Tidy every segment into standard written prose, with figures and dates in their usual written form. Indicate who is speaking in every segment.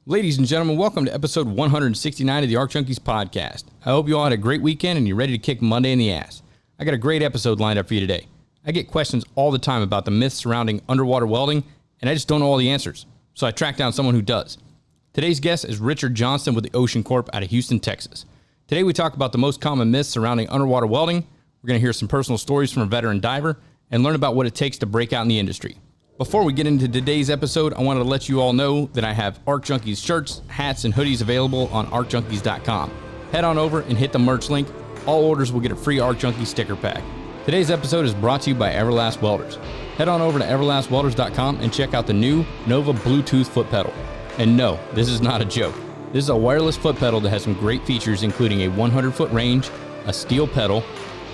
Speaker 1: Ladies and gentlemen, welcome to episode 169 of the Junkies Podcast. I hope you all had a great weekend and you're ready to kick Monday in the ass. I got a great episode lined up for you today. I get questions all the time about the myths surrounding underwater welding, and I just don't know all the answers. So I tracked down someone who does. Today's guest is Richard Johnston with the Ocean Corp out of Houston, Texas. Today we talk about the most common myths surrounding underwater welding. We're going to hear some personal stories from a veteran diver and learn about what it takes to break out in the industry. Before we get into today's episode, I wanted to let you all know that I have Arc Junkies shirts, hats, and hoodies available on arcjunkies.com. Head on over and hit the merch link. All orders will get a free Arc Junkies sticker pack. Today's episode is brought to you by Everlast Welders. Head on over to everlastwelders.com and check out the new Nova Bluetooth foot pedal. And no, this is not a joke. This is a wireless foot pedal that has some great features, including a 100-foot range, a steel pedal.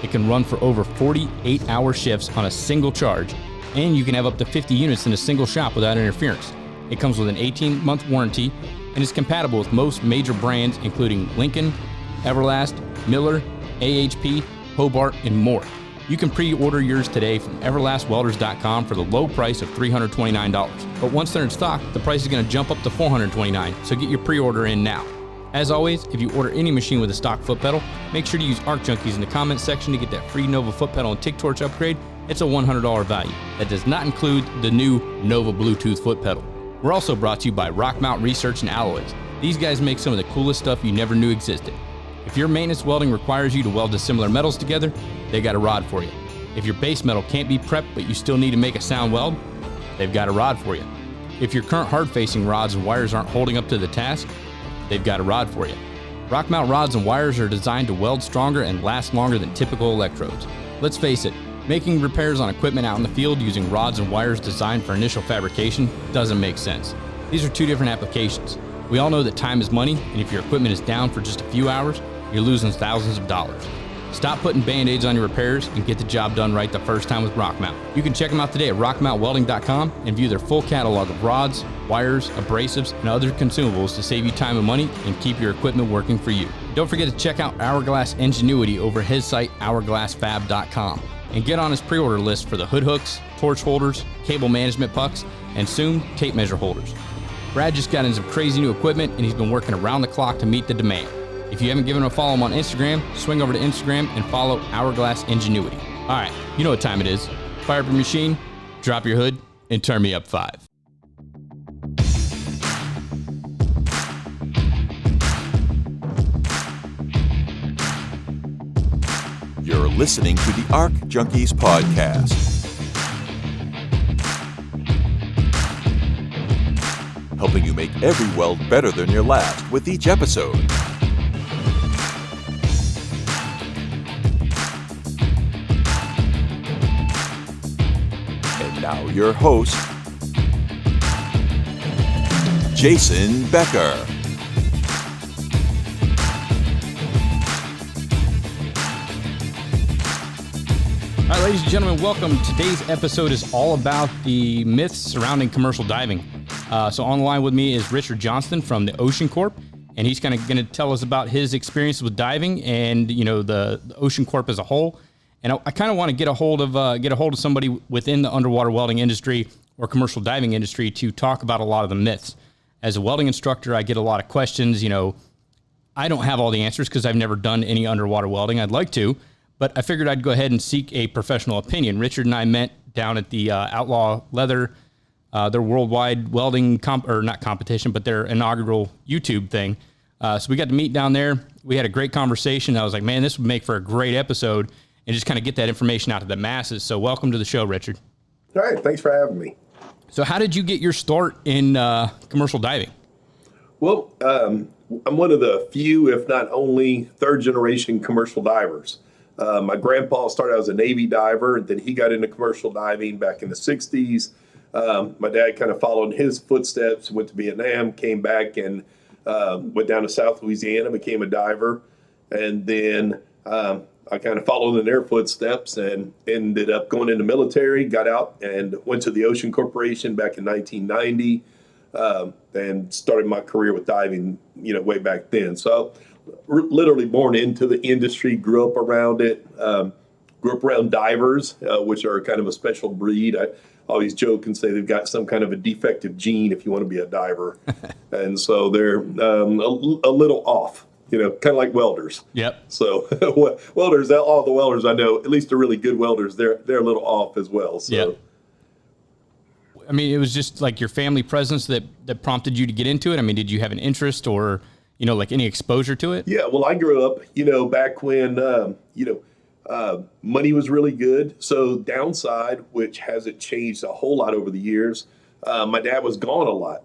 Speaker 1: It can run for over 48-hour shifts on a single charge, and you can have up to 50 units in a single shop without interference. It comes with an 18-month warranty and is compatible with most major brands, including Lincoln, Everlast, Miller, AHP, Hobart, and more. You can pre-order yours today from everlastwelders.com for the low price of $329. But once they're in stock, the price is going to jump up to $429, so get your pre-order in now. As always, if you order any machine with a stock foot pedal, make sure to use Arc Junkies in the comments section to get that free Nova foot pedal and Tick Torch upgrade. It's a $100 value. That does not include the new Nova Bluetooth foot pedal. We're also brought to you by Rockmount Research and Alloys. These guys make some of the coolest stuff you never knew existed. If your maintenance welding requires you to weld dissimilar metals together, they got a rod for you. If your base metal can't be prepped but you still need to make a sound weld, they've got a rod for you. If your current hard-facing rods and wires aren't holding up to the task, they've got a rod for you. Rockmount rods and wires are designed to weld stronger and last longer than typical electrodes. Let's face it, making repairs on equipment out in the field using rods and wires designed for initial fabrication doesn't make sense. These are two different applications. We all know that time is money, and if your equipment is down for just a few hours, you're losing thousands of dollars. Stop putting band-aids on your repairs and get the job done right the first time with Rockmount. You can check them out today at rockmountwelding.com and view their full catalog of rods, wires, abrasives, and other consumables to save you time and money and keep your equipment working for you. Don't forget to check out Hourglass Ingenuity over his site, hourglassfab.com, and get on his pre-order list for the hood hooks, torch holders, cable management pucks, and soon tape measure holders. Brad just got in some crazy new equipment and he's been working around the clock to meet the demand. If you haven't given him a follow on Instagram, swing over to Instagram and follow Hourglass Ingenuity. All right, you know what time it is. Fire up your machine, drop your hood, and turn me up 5.
Speaker 2: You're listening to the Arc Junkies Podcast. Helping you make every weld better than your last with each episode. And now your host, Jason Becker.
Speaker 1: All right, ladies and gentlemen, welcome. Today's episode is all about the myths surrounding commercial diving. So on the line with me is Richard Johnston from the Ocean Corp, and he's kind of going to tell us about his experience with diving and the Ocean Corp as a whole. And I kind of want to get a hold of somebody within the underwater welding industry or commercial diving industry to talk about a lot of the myths. As a welding instructor, I get a lot of questions. I don't have all the answers because I've never done any underwater welding. I'd like to. But I figured I'd go ahead and seek a professional opinion. Richard and I met down at the Outlaw Leather, their worldwide welding, not competition, but their inaugural YouTube thing. So we got to meet down there. We had a great conversation. I was like, man, this would make for a great episode and just kind of get that information out to the masses. So welcome to the show, Richard.
Speaker 3: All right. Thanks for having me.
Speaker 1: So how did you get your start in commercial diving?
Speaker 3: Well, I'm one of the few, if not only, third-generation commercial divers. My grandpa started out as a Navy diver, and then he got into commercial diving back in the 60s. My dad kind of followed in his footsteps, went to Vietnam, came back, and went down to South Louisiana, became a diver. And then I kind of followed in their footsteps and ended up going into military, got out, and went to the Ocean Corporation back in 1990, and started my career with diving, way back then. So literally born into the industry, grew up around it, grew up around divers, which are kind of a special breed. I always joke and say they've got some kind of a defective gene if you want to be a diver. And so they're a little off, kind of like welders.
Speaker 1: Yep.
Speaker 3: So welders, all the welders I know, at least the really good welders, they're a little off as well. So.
Speaker 1: Yep. I mean, it was just like your family presence that prompted you to get into it. I mean, did you have an interest or, like any exposure to it?
Speaker 3: Yeah, well, I grew up, back when, money was really good. So downside, which hasn't changed a whole lot over the years, my dad was gone a lot,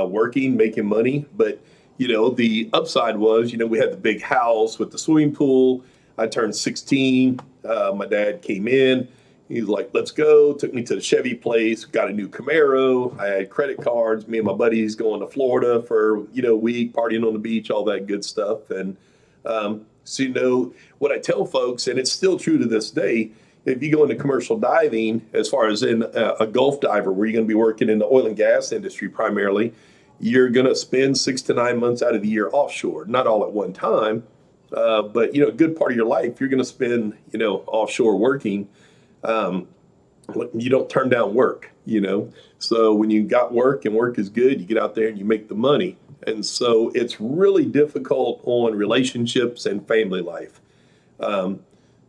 Speaker 3: working, making money. But, the upside was, we had the big house with the swimming pool. I turned 16. My dad came in. He was like, let's go. Took me to the Chevy place, got a new Camaro. I had credit cards. Me and my buddies going to Florida for, a week, partying on the beach, all that good stuff. And so, what I tell folks, and it's still true to this day, if you go into commercial diving, as far as in a Gulf diver, where you're going to be working in the oil and gas industry primarily, you're going to spend 6 to 9 months out of the year offshore. Not all at one time, but, a good part of your life, you're going to spend, offshore working. You don't turn down work, So when you got work and work is good, you get out there and you make the money. And so it's really difficult on relationships and family life.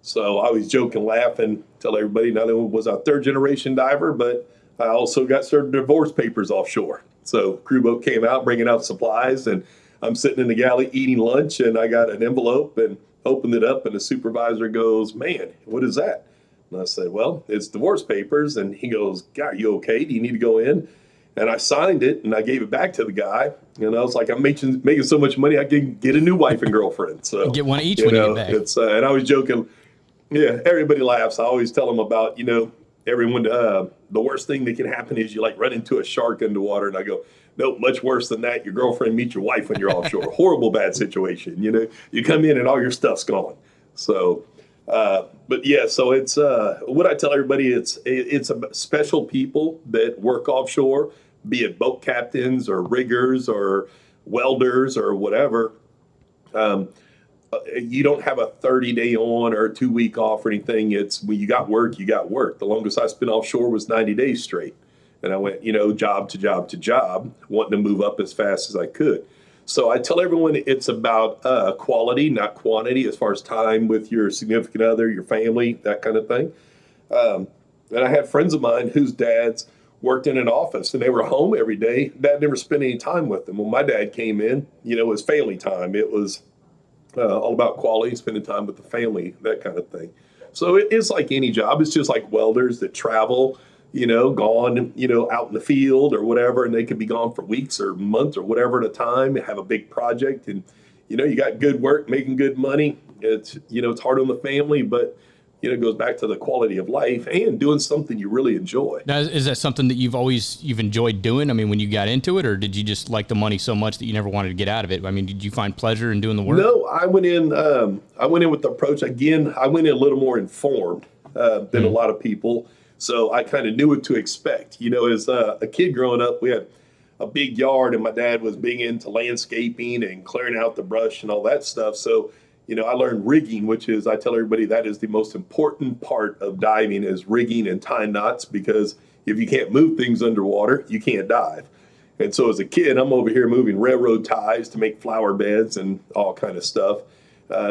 Speaker 3: So I always joke and laugh and tell everybody not only was I a third generation diver, but I also got certain divorce papers offshore. So crew boat came out bringing out supplies, and I'm sitting in the galley eating lunch, and I got an envelope and opened it up, and the supervisor goes, "Man, what is that?" And I said, "Well, it's divorce papers." And he goes, "God, are you okay? Do you need to go in?" And I signed it and I gave it back to the guy. And I was like, I'm making so much money, I can get a new wife and girlfriend. So
Speaker 1: get one each when you get back.
Speaker 3: It's, and I was joking. Yeah, everybody laughs. I always tell them about, everyone, the worst thing that can happen is you run into a shark underwater. And I go, nope, much worse than that. Your girlfriend meets your wife when you're offshore. Horrible, bad situation. You come in and all your stuff's gone. So, but yeah, so it's what I tell everybody. It's a special people that work offshore, be it boat captains or riggers or welders or whatever. You don't have a 30-day on or a 2-week off or anything. It's when you got work, you got work. The longest I spent offshore was 90 days straight, and I went, job to job to job, wanting to move up as fast as I could. So I tell everyone it's about quality, not quantity, as far as time with your significant other, your family, that kind of thing. And I had friends of mine whose dads worked in an office and they were home every day. Dad never spent any time with them. When my dad came in, it was family time. It was all about quality, spending time with the family, that kind of thing. So it's like any job. It's just like welders that travel, gone, out in the field or whatever, and they could be gone for weeks or months or whatever at a time, have a big project, and, you got good work, making good money. It's, it's hard on the family, but, it goes back to the quality of life and doing something you really enjoy.
Speaker 1: Now, is that something that you've enjoyed doing? I mean, when you got into it, or did you just like the money so much that you never wanted to get out of it? I mean, did you find pleasure in doing the work?
Speaker 3: No, I went in with the approach. Again, I went in a little more informed than a lot of people. So I kind of knew what to expect. As a kid growing up, we had a big yard and my dad was big into landscaping and clearing out the brush and all that stuff. So, I learned rigging, which is, I tell everybody that is the most important part of diving is rigging and tying knots, because if you can't move things underwater, you can't dive. And so as a kid, I'm over here moving railroad ties to make flower beds and all kind of stuff.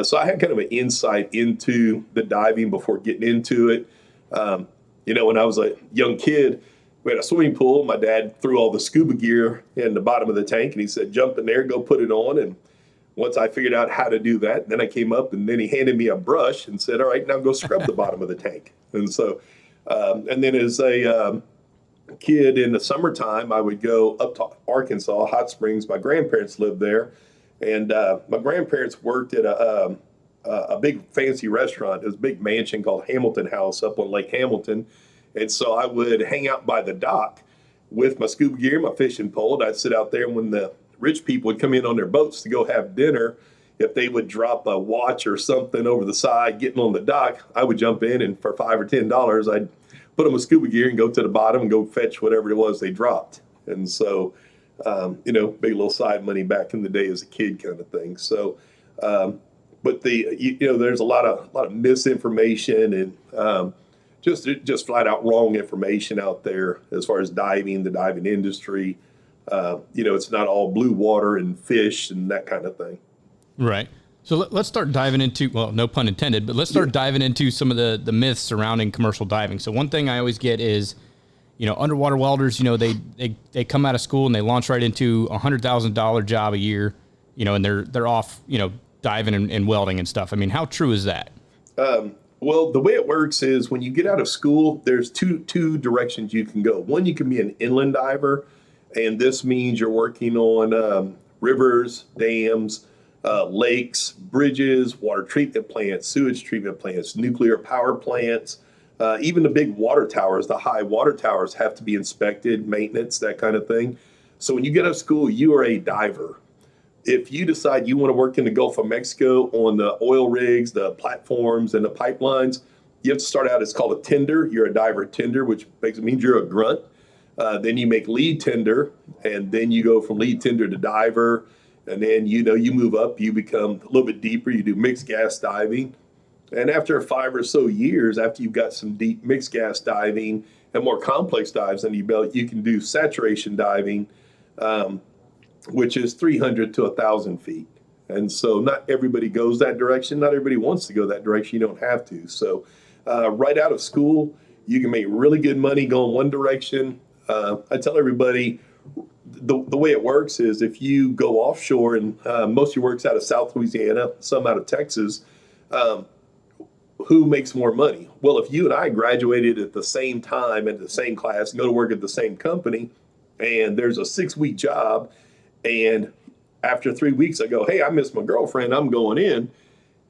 Speaker 3: So I had kind of an insight into the diving before getting into it. When I was a young kid, we had a swimming pool. My dad threw all the scuba gear in the bottom of the tank, and he said, jump in there, go put it on. And once I figured out how to do that, then I came up and then he handed me a brush and said, all right, now go scrub the bottom of the tank. And so, and then as a kid in the summertime, I would go up to Arkansas, Hot Springs. My grandparents lived there. And my grandparents worked at a big fancy restaurant. It was a big mansion called Hamilton House up on Lake Hamilton. And so I would hang out by the dock with my scuba gear, my fishing pole, and I'd sit out there. And when the rich people would come in on their boats to go have dinner, if they would drop a watch or something over the side getting on the dock, I would jump in, and for $5 or $10, I'd put them with scuba gear and go to the bottom and go fetch whatever it was they dropped. And so, big little side money back in the day as a kid kind of thing. So, but there's a lot of misinformation and just flat out wrong information out there as far as diving, the diving industry. It's not all blue water and fish and that kind of thing.
Speaker 1: Right. So let's start diving into, well, no pun intended, but let's start diving into some of the myths surrounding commercial diving. So one thing I always get is, underwater welders, they come out of school and they launch right into $100,000 job a year, and they're off, diving and welding and stuff. I mean, how true is that?
Speaker 3: Well, the way it works is when you get out of school, there's two directions you can go. One, you can be an inland diver, and this means you're working on rivers, dams, lakes, bridges, water treatment plants, sewage treatment plants, nuclear power plants, even the big water towers, the high water towers have to be inspected, maintenance, that kind of thing. So when you get out of school, you are a diver. If you decide you want to work in the Gulf of Mexico on the oil rigs, the platforms, and the pipelines, you have to start out, it's called a tender. You're a diver tender, which means you're a grunt. Then you make lead tender, and then you go from lead tender to diver. And then, you move up, you become a little bit deeper, you do mixed gas diving. And after 5 or so years, after you've got some deep mixed gas diving and more complex dives under your belt, you can do saturation diving, which is 300 to 1,000 feet. And so not everybody goes that direction. Not everybody wants to go that direction. You don't have to. So right out of school, you can make really good money going one direction. I tell everybody, the way it works is if you go offshore, and most of your work's out of South Louisiana, some out of Texas, who makes more money? Well, if you and I graduated at the same time, at the same class, go to work at the same company, and there's a 6-week job, and after 3 weeks I go, hey, I miss my girlfriend, I'm going in,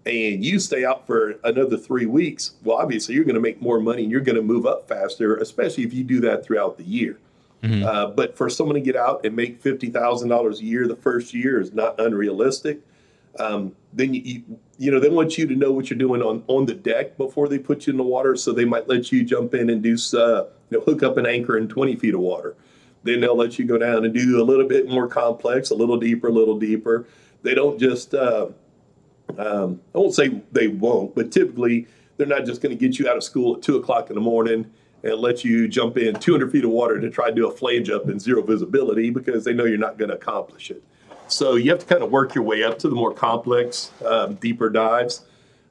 Speaker 3: and you stay out for another 3 weeks, well, obviously you're going to make more money and you're going to move up faster, especially if you do that throughout the year. Mm-hmm. But for someone to get out and make $50,000 a year the first year is not unrealistic. Then they want you to know what you're doing on the deck before they put you in the water. So they might let you jump in and do hook up an anchor in 20 feet of water. Then they'll let you go down and do a little bit more complex, a little deeper. They don't just I won't say they won't, but typically they're not just going to get you out of school at 2:00 in the morning and let you jump in 200 feet of water to try to do a flange up in zero visibility, because they know you're not going to accomplish it. So you have to kind of work your way up to the more complex, deeper dives.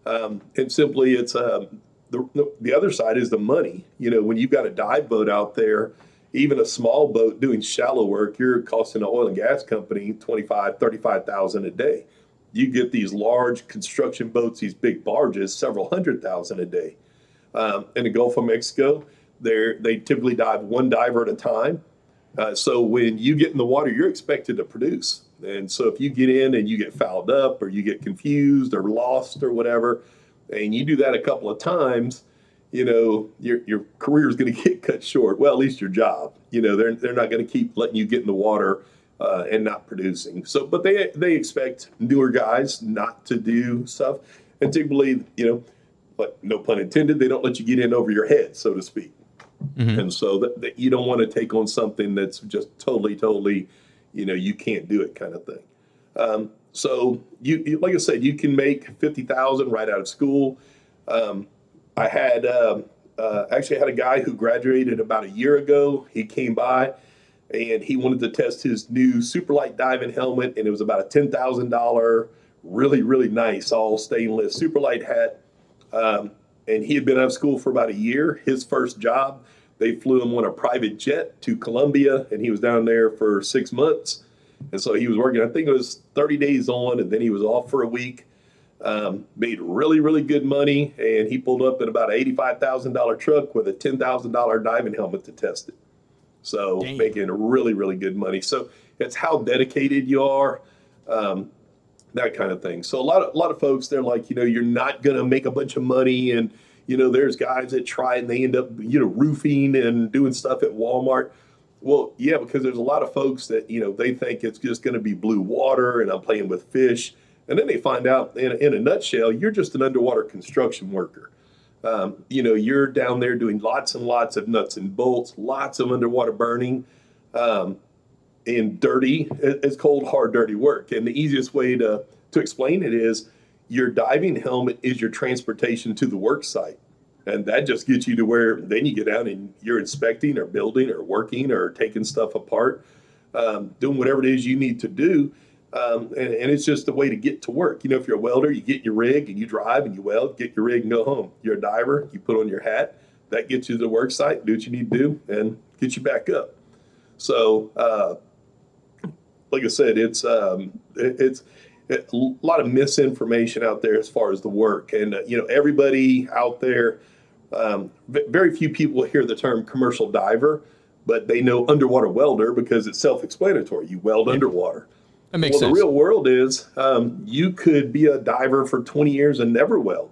Speaker 3: And simply it's the other side is the money. When you've got a dive boat out there, even a small boat doing shallow work, you're costing an oil and gas company $25,000, $35,000 a day. You get these large construction boats, these big barges, several $100,000 a day. In the Gulf of Mexico, they typically dive one diver at a time. So when you get in the water, you're expected to produce. And so if you get in and you get fouled up or you get confused or lost or whatever, and you do that a couple of times, your career is going to get cut short. Well, at least your job. They're not going to keep letting you get in the water and not producing. So, but they expect newer guys not to do stuff. And typically, but no pun intended, they don't let you get in over your head, so to speak. Mm-hmm. And so that you don't want to take on something that's just totally, you can't do it kind of thing. So you like I said, you can make $50,000 right out of school. I had actually had a guy who graduated about a year ago. He came by and he wanted to test his new superlight diving helmet, and it was about a $10,000, really, really nice, all stainless superlight hat. And he had been out of school for about a year. His first job, they flew him on a private jet to Colombia, and he was down there for 6 months. And so he was working, I think it was 30 days on, and then he was off for a week. Made really, really good money, and he pulled up in about an $85,000 truck with a $10,000 diving helmet to test it. So Dang. Making really, really good money. So it's how dedicated you are. That kind of thing. So a lot of folks, they're like, you're not going to make a bunch of money. And, there's guys that try and they end up, roofing and doing stuff at Walmart. Well, yeah, because there's a lot of folks that, they think it's just going to be blue water and I'm playing with fish. And then they find out in a nutshell, you're just an underwater construction worker. You're down there doing lots and lots of nuts and bolts, lots of underwater burning. And dirty, it's cold, hard, dirty work. And the easiest way to explain it is your diving helmet is your transportation to the work site. And that just gets you to where then you get out and you're inspecting or building or working or taking stuff apart, doing whatever it is you need to do. And it's just a way to get to work. You know, if you're a welder, you get your rig and you drive and you weld, get your rig and go home. You're a diver, you put on your hat, that gets you to the work site, do what you need to do, and get you back up. So, like I said, it's a lot of misinformation out there as far as the work. And, everybody out there, very few people hear the term commercial diver, but they know underwater welder because it's self-explanatory. You weld underwater.
Speaker 1: That makes sense.
Speaker 3: The real world is you could be a diver for 20 years and never weld.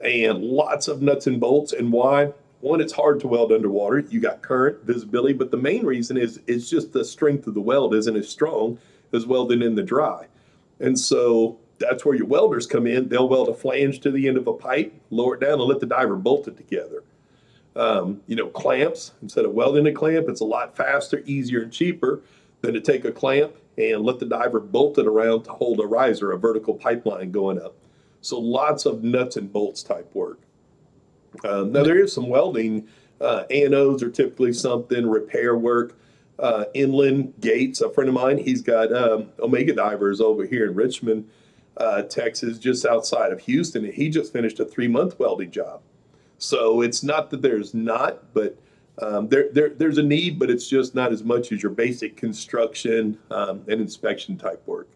Speaker 3: And lots of nuts and bolts. And why? One, it's hard to weld underwater. You got current, visibility, but the main reason is it's just the strength of the weld isn't as strong as welding in the dry. And so that's where your welders come in. They'll weld a flange to the end of a pipe, lower it down, and let the diver bolt it together. Clamps, instead of welding a clamp, it's a lot faster, easier, and cheaper than to take a clamp and let the diver bolt it around to hold a riser, a vertical pipeline going up. So lots of nuts and bolts type work. Now there is some welding. A&Os are typically something, repair work. Inland gates, a friend of mine, he's got Omega Divers over here in Richmond, Texas, just outside of Houston, and he just finished a 3-month welding job. So it's not that there's not, but there's a need, but it's just not as much as your basic construction and inspection type work.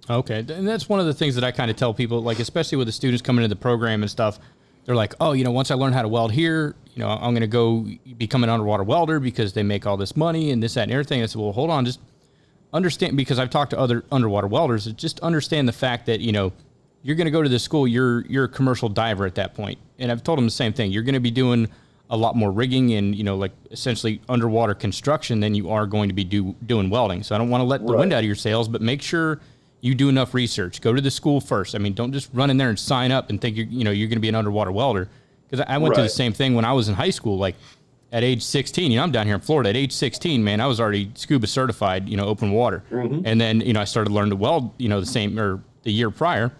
Speaker 1: Okay, and that's one of the things that I kind of tell people, like especially with the students coming into the program and stuff. They're like, oh, once I learn how to weld here, I'm going to go become an underwater welder because they make all this money and this, that, and everything. I said, well, hold on, just understand, because I've talked to other underwater welders, just understand the fact that, you're going to go to this school, you're a commercial diver at that point. And I've told them the same thing. You're going to be doing a lot more rigging and, like essentially underwater construction than you are going to be doing welding. So I don't want to let the wind out of your sails, but make sure you do enough research. Go to the school first. I mean, don't just run in there and sign up and think you're going to be an underwater welder. Because I went through the same thing when I was in high school. Like at age 16, I'm down here in Florida. At age 16, man, I was already scuba certified, open water. Mm-hmm. And then, I started learning to weld, the year prior.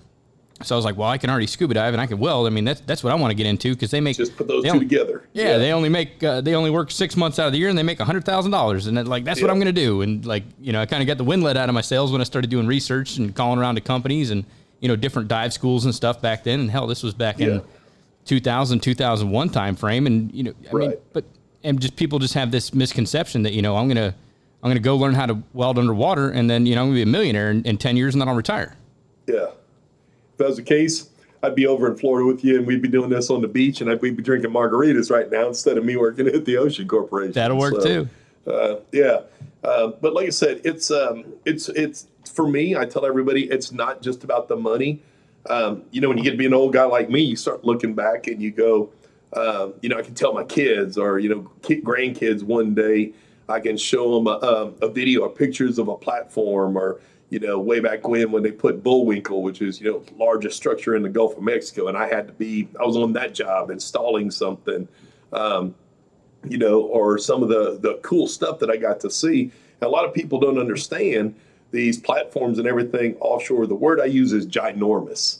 Speaker 1: So I was like, well, I can already scuba dive and I can weld. I mean, that's what I want to get into because they make
Speaker 3: just put those two together.
Speaker 1: Yeah, they only make they only work 6 months out of the year and they make $100,000, and that's what I'm going to do. And I kind of got the wind let out of my sails when I started doing research and calling around to companies and different dive schools and stuff back then. And hell, this was back in 2000, 2001 time frame, and just people just have this misconception that I'm gonna go learn how to weld underwater and then I'm gonna be a millionaire in 10 years and then I'll retire.
Speaker 3: Yeah. If that was the case, I'd be over in Florida with you and we'd be doing this on the beach and we'd be drinking margaritas right now instead of me working at the Ocean Corporation.
Speaker 1: That'll work too.
Speaker 3: But like I said, it's for me, I tell everybody, it's not just about the money. When you get to be an old guy like me, you start looking back and you go, I can tell my kids or, grandkids one day, I can show them a video or pictures of a platform or, way back when they put Bullwinkle, which is, largest structure in the Gulf of Mexico. And I was on that job installing something, or some of the cool stuff that I got to see. And a lot of people don't understand these platforms and everything offshore. The word I use is ginormous.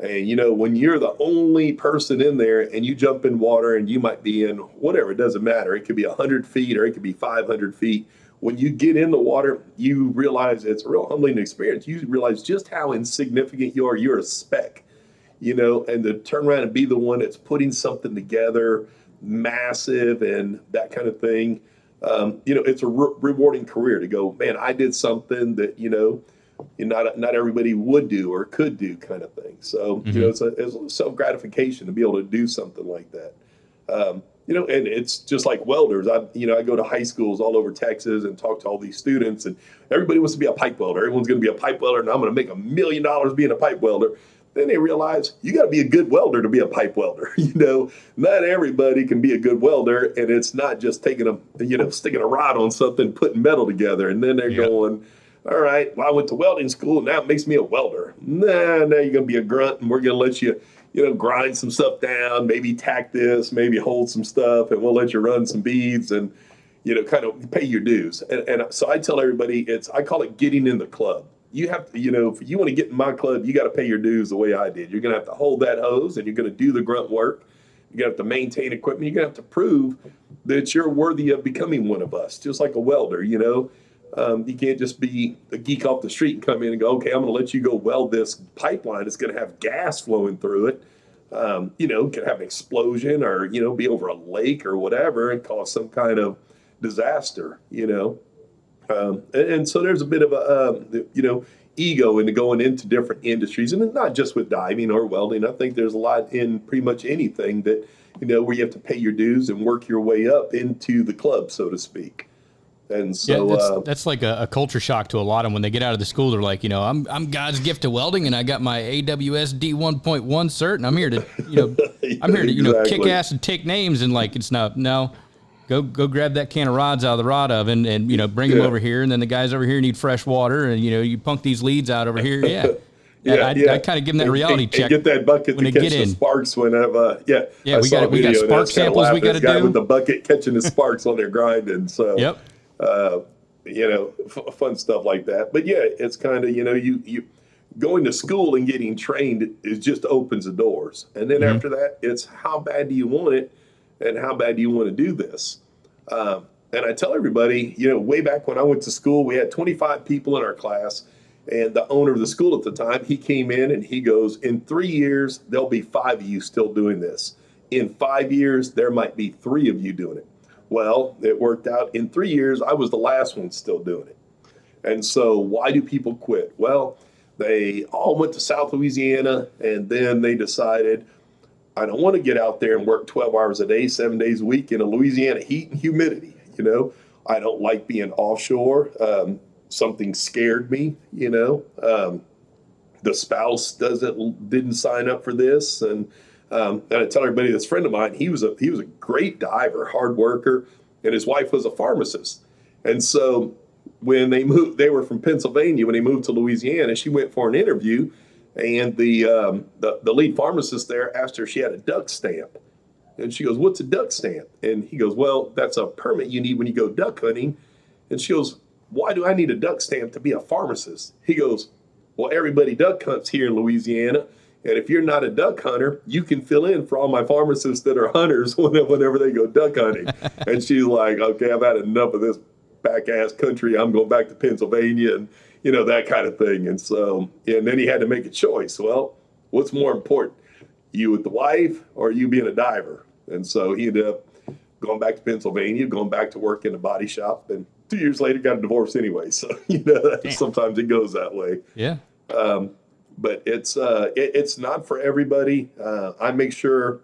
Speaker 3: And, when you're the only person in there and you jump in water and you might be in whatever, it doesn't matter. It could be 100 feet or it could be 500 feet. When you get in the water, you realize it's a real humbling experience. You realize just how insignificant you are. You're a speck, and to turn around and be the one that's putting something together massive and that kind of thing. It's a rewarding career to go, man, I did something that, not everybody would do or could do kind of thing. So, it's a self-gratification to be able to do something like that. And it's just like welders. I go to high schools all over Texas and talk to all these students, and everybody wants to be a pipe welder. Everyone's going to be a pipe welder, and I'm going to make $1 million being a pipe welder. Then they realize you got to be a good welder to be a pipe welder. Not everybody can be a good welder, and it's not just sticking a rod on something, putting metal together, and then they're going, all right, well, I went to welding school, and now it makes me a welder. Nah, now you're going to be a grunt, and we're going to let you grind some stuff down, maybe tack this, maybe hold some stuff, and we'll let you run some beads and, kind of pay your dues. And so I tell everybody, I call it getting in the club. You have to, if you want to get in my club, you got to pay your dues the way I did. You're going to have to hold that hose and you're going to do the grunt work. You're going to have to maintain equipment. You're going to have to prove that you're worthy of becoming one of us, just like a welder, you know. You can't just be a geek off the street and come in and go, okay, I'm going to let you go weld this pipeline. It's going to have gas flowing through it. You know, can have an explosion or, you know, be over a lake or whatever and cause some kind of disaster, you know. And so there's a bit of a, you know, ego into going into different industries. And it's not just with diving or welding. I think there's a lot in pretty much anything that, you know, where you have to pay your dues and work your way up into the club, so to speak. And so
Speaker 1: yeah, that's like a culture shock to a lot of them. When they get out of the school, they're like, you know, I'm God's gift to welding, and I got my AWS D1.1 cert, and I'm here to, you know, I'm here to, you know, kick ass and take names, and like, it's not, no, go grab that can of rods out of the rod oven, and you know, bring them over here, and then the guys over here need fresh water, and you know, you punk these leads out over here, I kind of give them that reality check.
Speaker 3: And get that bucket to catch the sparks whenever,
Speaker 1: we got spark samples we got to do.
Speaker 3: With the bucket catching the sparks on their grinding, so
Speaker 1: yep.
Speaker 3: You know, fun stuff like that. But yeah, it's kind of, you know, you going to school and getting trained, it just opens the doors. And then after that, it's how bad do you want it and how bad do you want to do this? And I tell everybody, you know, way back when I went to school, we had 25 people in our class. And the owner of the school at the time, he came in and he goes, in 3 years, there'll be 5 of you still doing this. In 5 years, there might be 3 of you doing it. Well, it worked out. In 3 years, I was the last one still doing it. And so why do people quit? Well, they all went to South Louisiana, and then they decided, I don't want to get out there and work 12 hours a day, 7 days a week in a Louisiana heat and humidity. You know, I don't like being offshore. Something scared me, you know. The spouse didn't sign up for this. And I tell everybody, this friend of mine, he was a great diver, hard worker, and his wife was a pharmacist. And so when they moved, they were from Pennsylvania. When they moved to Louisiana, she went for an interview, and the lead pharmacist there asked her if she had a duck stamp. And she goes, "What's a duck stamp?" And he goes, "Well, that's a permit you need when you go duck hunting." And she goes, "Why do I need a duck stamp to be a pharmacist?" He goes, "Well, everybody duck hunts here in Louisiana. And if you're not a duck hunter, you can fill in for all my pharmacists that are hunters whenever they go duck hunting." And she's like, "Okay, I've had enough of this back-ass country. I'm going back to Pennsylvania," and, you know, that kind of thing. And so, and then he had to make a choice. Well, what's more important, you with the wife or you being a diver? And so he ended up going back to Pennsylvania, going back to work in a body shop, and 2 years later got a divorce anyway. So, you know, sometimes it goes that way.
Speaker 1: Yeah.
Speaker 3: But it's not for everybody. I make sure,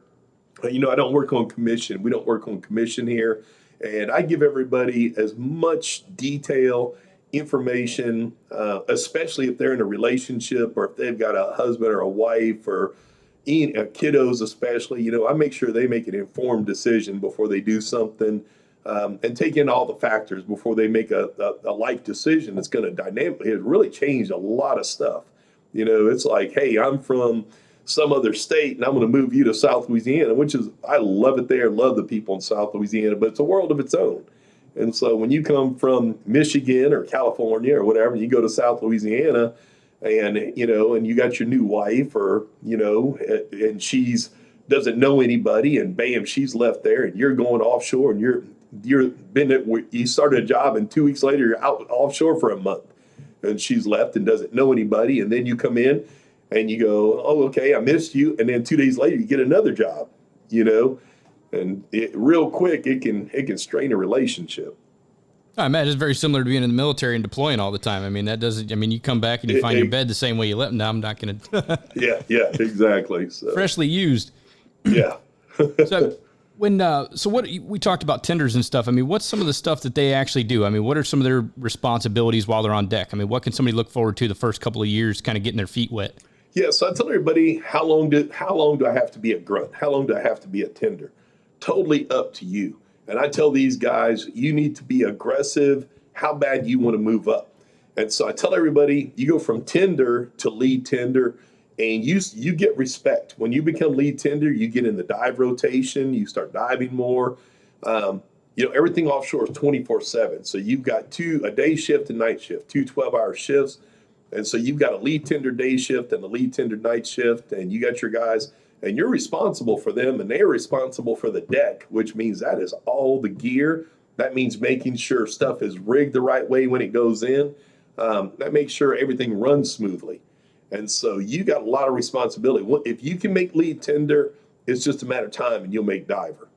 Speaker 3: you know, I don't work on commission. We don't work on commission here. And I give everybody as much detail, information, especially if they're in a relationship or if they've got a husband or a wife or kiddos especially. You know, I make sure they make an informed decision before they do something, and take in all the factors before they make a life decision that's going to dynamically, it really changed a lot of stuff. You know, it's like, hey, I'm from some other state and I'm going to move you to South Louisiana, which is, I love it there, love the people in South Louisiana, but it's a world of its own. And so when you come from Michigan or California or whatever, and you go to South Louisiana and, you know, and you got your new wife or, you know, and she's doesn't know anybody and bam, she's left there and you're going offshore and you started a job and 2 weeks later you're out offshore for a month. And she's left and doesn't know anybody. And then you come in and you go, "Oh, okay, I missed you." And then 2 days later, you get another job, you know, and real quick, it can strain a relationship.
Speaker 1: I imagine it's very similar to being in the military and deploying all the time. I mean, you come back and you find your bed the same way you left. No, I'm not going to.
Speaker 3: Yeah, exactly. So.
Speaker 1: Freshly used.
Speaker 3: Yeah.
Speaker 1: So what we talked about tenders and stuff. I mean, what's some of the stuff that they actually do? I mean, what are some of their responsibilities while they're on deck? I mean, what can somebody look forward to the first couple of years, kind of getting their feet wet?
Speaker 3: Yeah, so I tell everybody, how long do I have to be a grunt? How long do I have to be a tender? Totally up to you. And I tell these guys, you need to be aggressive. How bad you want to move up? And so I tell everybody, you go from tender to lead tender. And you get respect. When you become lead tender, you get in the dive rotation, you start diving more. You know, everything offshore is 24/7. So you've got a day shift and night shift, 2 12-hour shifts. And so you've got a lead tender day shift and a lead tender night shift, and you got your guys. and you're responsible for them, and they're responsible for the deck, which means that is all the gear. That means making sure stuff is rigged the right way when it goes in. That makes sure everything runs smoothly. And so you got a lot of responsibility. If you can make lead tender, it's just a matter of time and you'll make diver.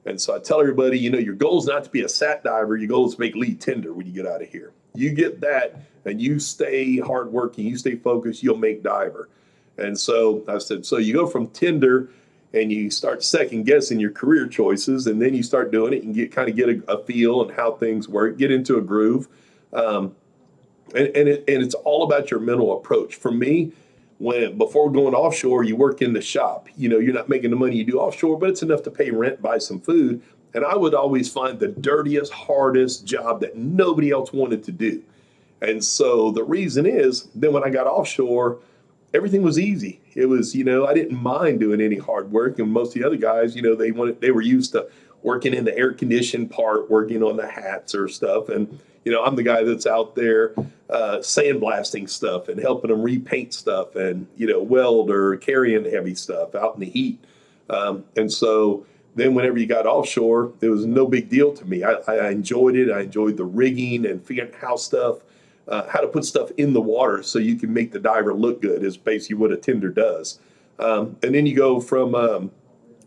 Speaker 3: And so I tell everybody, your goal is not to be a sat diver. Your goal is to make lead tender when you get out of here. You get that and you stay hardworking, you stay focused, you'll make diver. And so I said, so you go from tender and you start second guessing your career choices, and then you start doing it and get a feel on how things work, get into a groove. And it's all about your mental approach. For me, before going offshore, you work in the shop. You're not making the money you do offshore, but it's enough to pay rent, buy some food. And I would always find the dirtiest, hardest job that nobody else wanted to do. And so the reason is, then when I got offshore, everything was easy. It was, I didn't mind doing any hard work. And most of the other guys, they were used to working in the air conditioned part, working on the hats or stuff. And, I'm the guy that's out there sandblasting stuff and helping them repaint stuff and, weld or carrying heavy stuff out in the heat. And so then whenever you got offshore, it was no big deal to me. I enjoyed it. I enjoyed the rigging and figuring out how to put stuff in the water so you can make the diver look good is basically what a tender does. And then you go from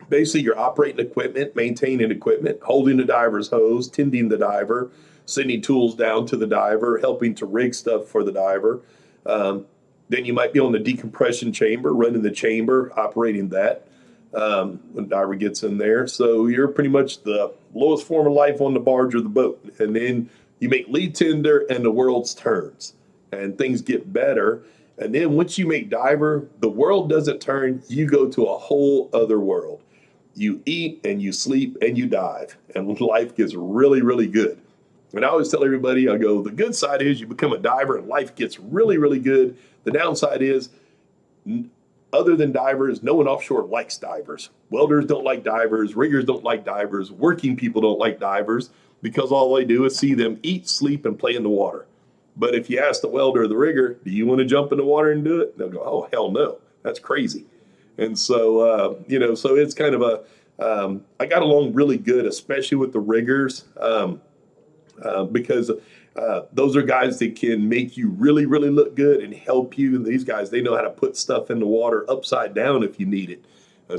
Speaker 3: basically you're operating equipment, maintaining equipment, holding the diver's hose, tending the diver, sending tools down to the diver, helping to rig stuff for the diver. Then you might be on the decompression chamber, running the chamber, operating that when the diver gets in there. So you're pretty much the lowest form of life on the barge or the boat. And then you make lead tender and the world turns and things get better. And then once you make diver, the world doesn't turn. You go to a whole other world. You eat and you sleep and you dive, and life gets really, really good. And I always tell everybody, I go, the good side is you become a diver and life gets really, really good. The downside is, other than divers, no one offshore likes divers. Welders don't like divers. Riggers don't like divers. Working people don't like divers because all they do is see them eat, sleep, and play in the water. But if you ask the welder or the rigger, do you want to jump in the water and do it? They'll go, oh, hell no. That's crazy. And so, so it's kind of I got along really good, especially with the riggers. Because those are guys that can make you really, really look good and help you. And these guys, they know how to put stuff in the water upside down if you need it.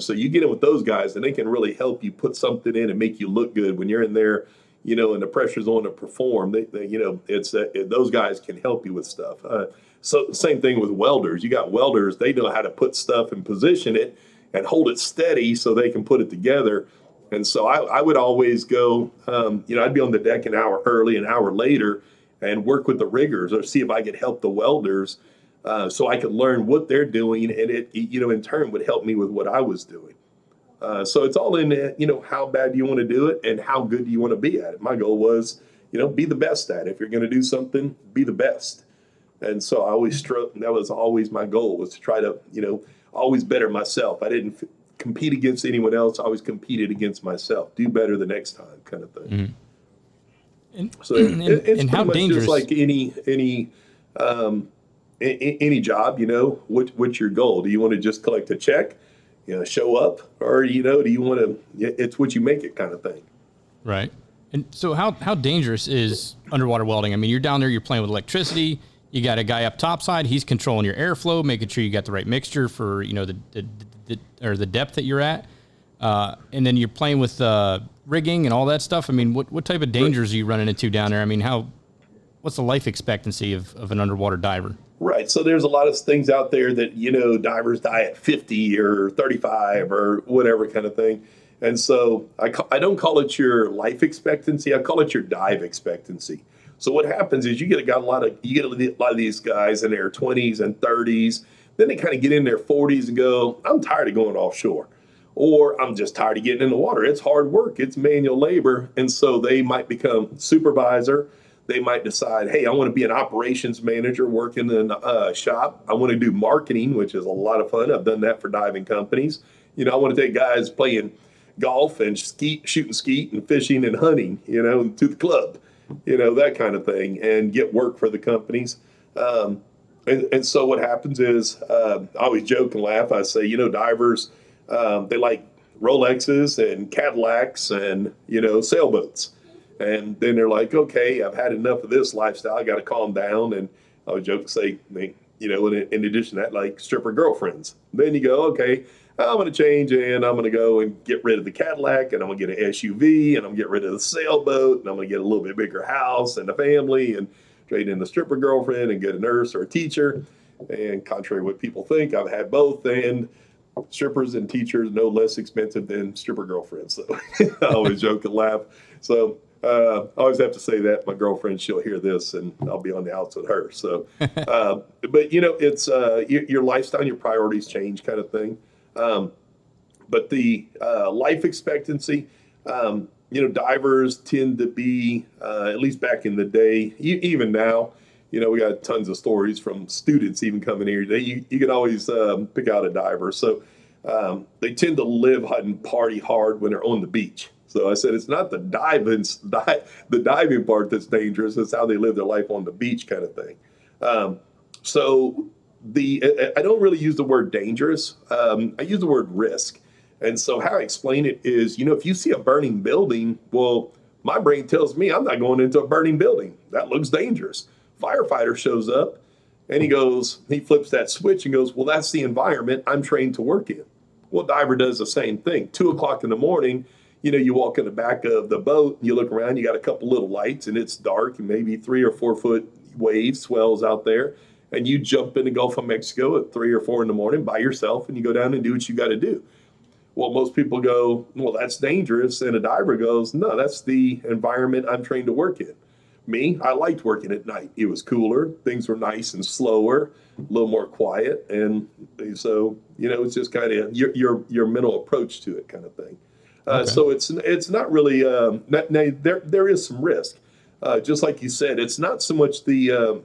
Speaker 3: So you get in with those guys and they can really help you put something in and make you look good when you're in there, and the pressure's on to perform. It's those guys can help you with stuff. So same thing with welders. You got welders, they know how to put stuff and position it and hold it steady so they can put it together. And so I would always go, I'd be on the deck an hour early, an hour later, and work with the riggers or see if I could help the welders so I could learn what they're doing. And it, in turn would help me with what I was doing. So it's all in, how bad do you want to do it and how good do you want to be at it? My goal was, be the best at it. If you're going to do something, be the best. And so I always that was always my goal, was to try to, always better myself. I didn't compete against anyone else. I always competed against myself. Do better the next time, kind of thing.
Speaker 1: Mm-hmm.
Speaker 3: So it's
Speaker 1: and
Speaker 3: pretty
Speaker 1: how
Speaker 3: much
Speaker 1: dangerous?
Speaker 3: just like any job. What's your goal? Do you want to just collect a check, show up, or do you want to? It's what you make it, kind of thing.
Speaker 1: Right. And so how dangerous is underwater welding? I mean, you're down there, you're playing with electricity. You got a guy up topside. He's controlling your airflow, making sure you got the right mixture for the depth that you're at, and then you're playing with rigging and all that stuff. I mean, what type of dangers are you running into down there? I mean, what's the life expectancy of an underwater diver?
Speaker 3: Right. So there's a lot of things out there that divers die at 50 or 35 or whatever kind of thing, and so I don't call it your life expectancy. I call it your dive expectancy. So what happens is you get a lot of these guys in their 20s and 30s. Then they kind of get in their 40s and go, I'm tired of going offshore, or I'm just tired of getting in the water. It's hard work. It's manual labor. And so they might become supervisor. They might decide, hey, I want to be an operations manager working in a shop. I want to do marketing, which is a lot of fun. I've done that for diving companies. I want to take guys playing golf and shooting skeet and fishing and hunting, to the club, that kind of thing, and get work for the companies. And so what happens is, I always joke and laugh. I say, divers, They like Rolexes and Cadillacs and, sailboats. And then they're like, okay, I've had enough of this lifestyle. I got to calm down. And I would joke and say, in addition to that, like stripper girlfriends. Then you go, okay, I'm going to change and I'm going to go and get rid of the Cadillac and I'm going to get an SUV and I'm going to get rid of the sailboat and I'm going to get a little bit bigger house and a family and trade in the stripper girlfriend and get a nurse or a teacher. And contrary to what people think, I've had both. And strippers and teachers no less expensive than stripper girlfriends. So I always joke and laugh. So I always have to say that. My girlfriend, she'll hear this and I'll be on the outs with her. So, but it's your lifestyle and your priorities change kind of thing. But the life expectancy, divers tend to be, at least back in the day, even now, we got tons of stories from students even coming here today. You can always pick out a diver. So they tend to live and party hard when they're on the beach. So I said it's not the diving part that's dangerous. It's how they live their life on the beach kind of thing. I don't really use the word dangerous. I use the word risk. And so how I explain it is, if you see a burning building, well, my brain tells me I'm not going into a burning building. That looks dangerous. Firefighter shows up and he flips that switch and goes, well, that's the environment I'm trained to work in. Well, diver does the same thing. 2:00 in the morning, you walk in the back of the boat, and you look around, you got a couple little lights and it's dark and maybe 3 or 4 foot waves, swells out there. And you jump in the Gulf of Mexico at 3 or 4 in the morning by yourself and you go down and do what you got to do. Well, most people go, well, that's dangerous. And a diver goes, no, that's the environment I'm trained to work in. Me, I liked working at night. It was cooler. Things were nice and slower, a little more quiet. And so, it's just kind of your mental approach to it kind of thing. Okay. So it's not really, there is some risk. Just like you said, it's not so much the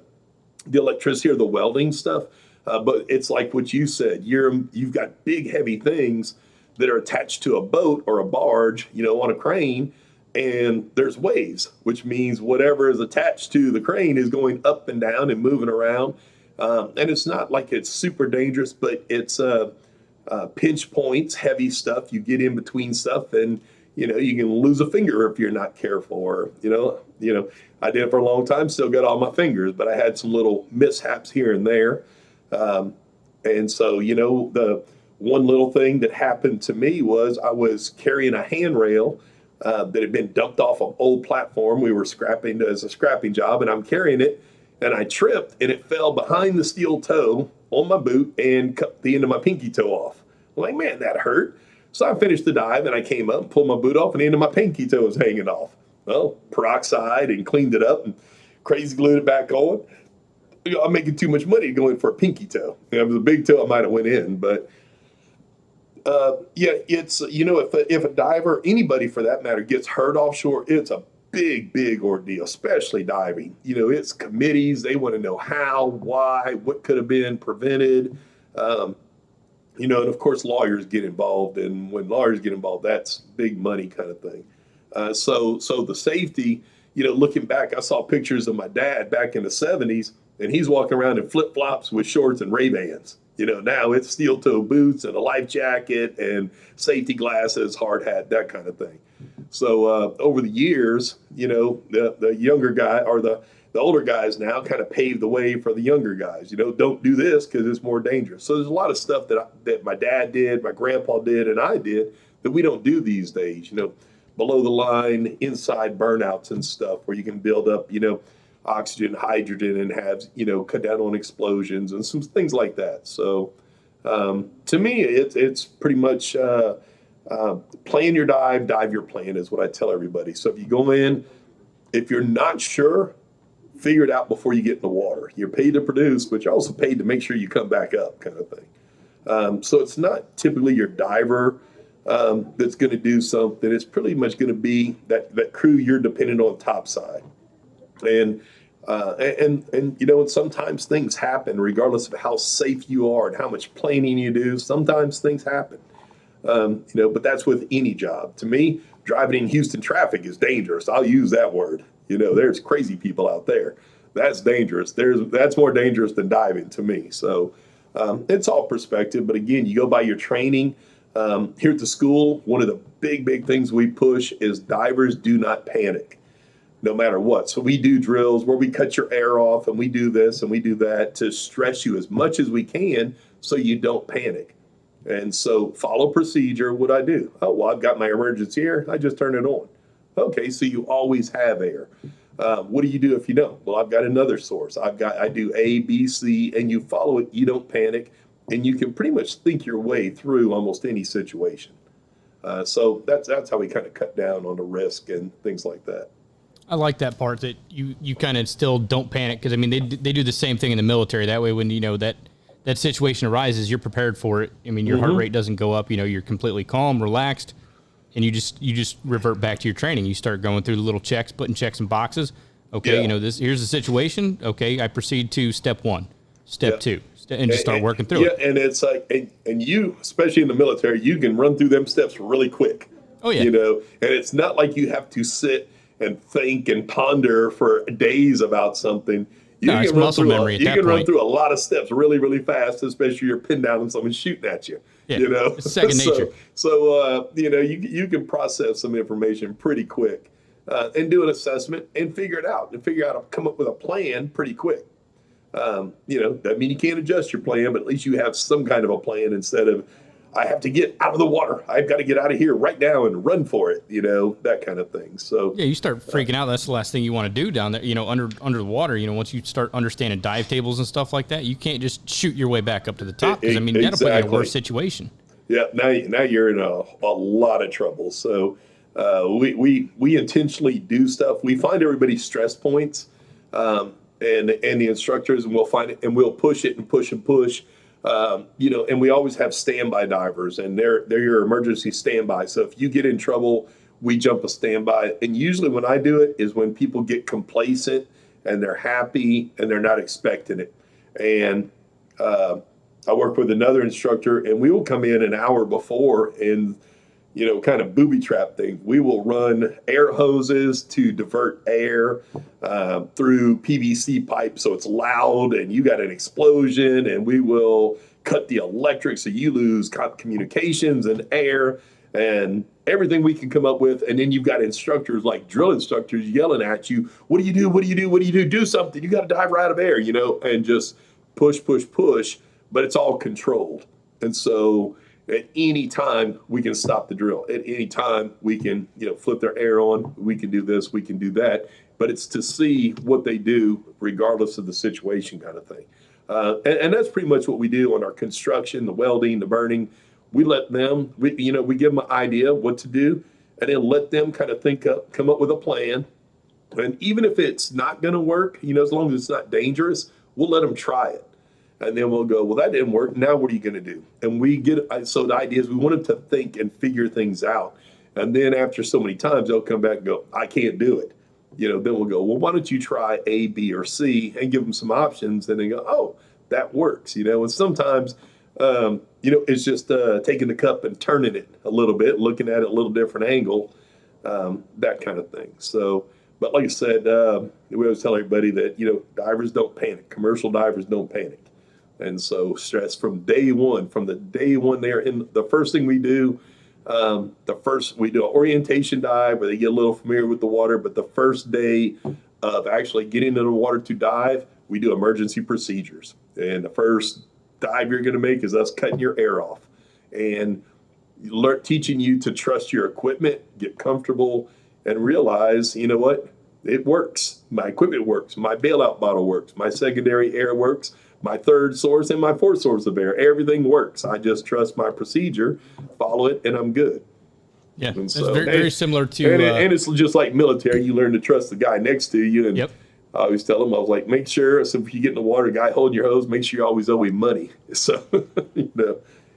Speaker 3: electricity or the welding stuff, but it's like what you said. You've got big, heavy things that are attached to a boat or a barge, on a crane, and there's waves, which means whatever is attached to the crane is going up and down and moving around. And it's not like it's super dangerous, but it's pinch points, heavy stuff. You get in between stuff, and you can lose a finger if you're not careful. Or I did it for a long time, still got all my fingers, but I had some little mishaps here and there. And so the one little thing that happened to me was I was carrying a handrail that had been dumped off an old platform. We were scrapping as a scrapping job, and I'm carrying it, and I tripped, and it fell behind the steel toe on my boot and cut the end of my pinky toe off. I'm like, man, that hurt. So I finished the dive, and I came up, pulled my boot off, and the end of my pinky toe was hanging off. Well, peroxide and cleaned it up and crazy glued it back on. I'm making too much money going for a pinky toe. If it was a big toe, I might have went in, but it's, if a diver, anybody for that matter, gets hurt offshore, it's a big, big ordeal, especially diving. It's committees. They want to know how, why, what could have been prevented. And of course, lawyers get involved. And when lawyers get involved, that's big money kind of thing. So the safety, looking back, I saw pictures of my dad back in the 70s, and he's walking around in flip-flops with shorts and Ray-Bans. Now it's steel-toe boots and a life jacket and safety glasses, hard hat, that kind of thing. So over the years, the younger guy or the older guys now kind of paved the way for the younger guys. Don't do this because it's more dangerous. So there's a lot of stuff that my dad did, my grandpa did, and I did that we don't do these days. Below the line, inside burnouts and stuff where you can build up, oxygen, hydrogen, and have, cut down on explosions and some things like that. So to me, it's pretty much plan your dive your plan is what I tell everybody. So if you go in, if you're not sure, figure it out before you get in the water. You're paid to produce, but you're also paid to make sure you come back up kind of thing. So it's not typically your diver that's going to do something. It's pretty much going to be that crew you're dependent on topside. And sometimes things happen regardless of how safe you are and how much planning you do. Sometimes things happen, but that's with any job. To me, driving in Houston traffic is dangerous. I'll use that word. There's crazy people out there. That's dangerous. That's more dangerous than diving to me. So it's all perspective. But again, you go by your training. Here at the school, one of the big things we push is divers do not panic, no matter what. So we do drills where we cut your air off, and we do this and we do that to stress you as much as we can so you don't panic. And so follow procedure. What I do? Oh, well, I've got my emergency air. I just turn it on. Okay, so you always have air. What do you do if you don't? Well, I've got another source. I do A, B, C, and you follow it. You don't panic, and you can pretty much think your way through almost any situation. So that's how we kind of cut down on the risk and things like that.
Speaker 1: I like that part that you kind of still don't panic, because I mean they do the same thing in the military. That way, when that situation arises, you're prepared for it. I mean, your heart rate doesn't go up. You're completely calm, relaxed, and you just revert back to your training. You start going through the little checks, putting checks in boxes. Okay, here's the situation. Okay, I proceed to step 1, step 2, and just start working through it.
Speaker 3: Yeah, and it's like, and you, especially in the military, you can run through them steps really quick.
Speaker 1: Oh yeah.
Speaker 3: And it's not like you have to sit and think and ponder for days about something. You can
Speaker 1: muscle memory at that point.
Speaker 3: You can run through a lot of steps really fast, especially if you're pinned down and someone's shooting at you.
Speaker 1: Yeah, it's second nature.
Speaker 3: So you can process some information pretty quick and do an assessment and figure it out and come up with a plan pretty quick. That means you can't adjust your plan, but at least you have some kind of a plan instead of, I have to get out of the water. I've got to get out of here right now and run for it, that kind of thing. So
Speaker 1: yeah, you start freaking out. That's the last thing you want to do down there, under the water. Once you start understanding dive tables and stuff like that, you can't just shoot your way back up to the top, because that'll put you in a worse situation. Yeah,
Speaker 3: now you're in a lot of trouble. So we intentionally do stuff. We find everybody's stress points and the instructors, and we'll find it and we'll push it and push and push. And we always have standby divers, and they're your emergency standby. So if you get in trouble, we jump a standby. And usually when I do it is when people get complacent and they're happy and they're not expecting it. And I work with another instructor, and we will come in an hour before and, kind of booby trap thing. We will run air hoses to divert air through PVC pipe, so it's loud and you got an explosion, and we will cut the electric so you lose communications and air and everything we can come up with. And then you've got instructors like drill instructors yelling at you, what do you do? What do you do? What do you do? Do something. You got to dive right out of air, and just push, but it's all controlled. And so at any time we can stop the drill. At any time we can, flip their air on. We can do this, we can do that. But it's to see what they do regardless of the situation, kind of thing. And that's pretty much what we do on our construction, the welding, the burning. We let them, we give them an idea what to do, and then let them kind of come up with a plan. And even if it's not going to work, as long as it's not dangerous, we'll let them try it. And then we'll go, well, that didn't work. Now what are you going to do? And so the idea is we want them to think and figure things out. And then after so many times, they'll come back and go, I can't do it. Then we'll go, well, why don't you try A, B, or C, and give them some options. And they go, oh, that works. And sometimes, it's just taking the cup and turning it a little bit, looking at it a little different angle, that kind of thing. So, but like I said, we always tell everybody that, divers don't panic. Commercial divers don't panic. And so stress from the day one they're in, the first thing we do, we do an orientation dive where they get a little familiar with the water. But the first day of actually getting into the water to dive, we do emergency procedures. And the first dive you're going to make is us cutting your air off and teaching you to trust your equipment, get comfortable, and realize, what? It works. My equipment works. My bailout bottle works. My secondary air works. My third source and my fourth source of air. Everything works. I just trust my procedure, follow it, and I'm good.
Speaker 1: Yeah, it's very similar to...
Speaker 3: And it's just like military. You learn to trust the guy next to you. And
Speaker 1: yep.
Speaker 3: I always tell them, I was like, make sure, so if you get in the water, guy holding your hose, make sure you always owe him money. So,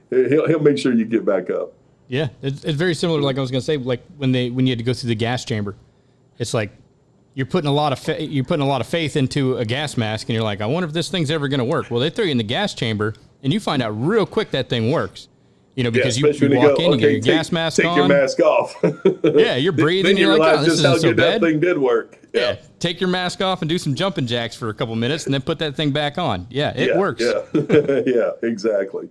Speaker 3: he'll make sure you get back up.
Speaker 1: Yeah, it's very similar, like I was going to say, like when you had to go through the gas chamber. It's like, you're putting a lot of faith into a gas mask, and you're like, I wonder if this thing's ever going to work. Well, they throw you in the gas chamber, and you find out real quick that thing works. Because you walk in, you get your gas mask on.
Speaker 3: Take your mask off.
Speaker 1: Yeah, you're breathing.
Speaker 3: Then you
Speaker 1: you're
Speaker 3: realize
Speaker 1: like, oh, this
Speaker 3: just how
Speaker 1: isn't so
Speaker 3: good
Speaker 1: bad.
Speaker 3: That thing did work.
Speaker 1: Yeah, take your mask off and do some jumping jacks for a couple minutes, and then put that thing back on. Yeah, it works.
Speaker 3: Yeah, yeah, exactly.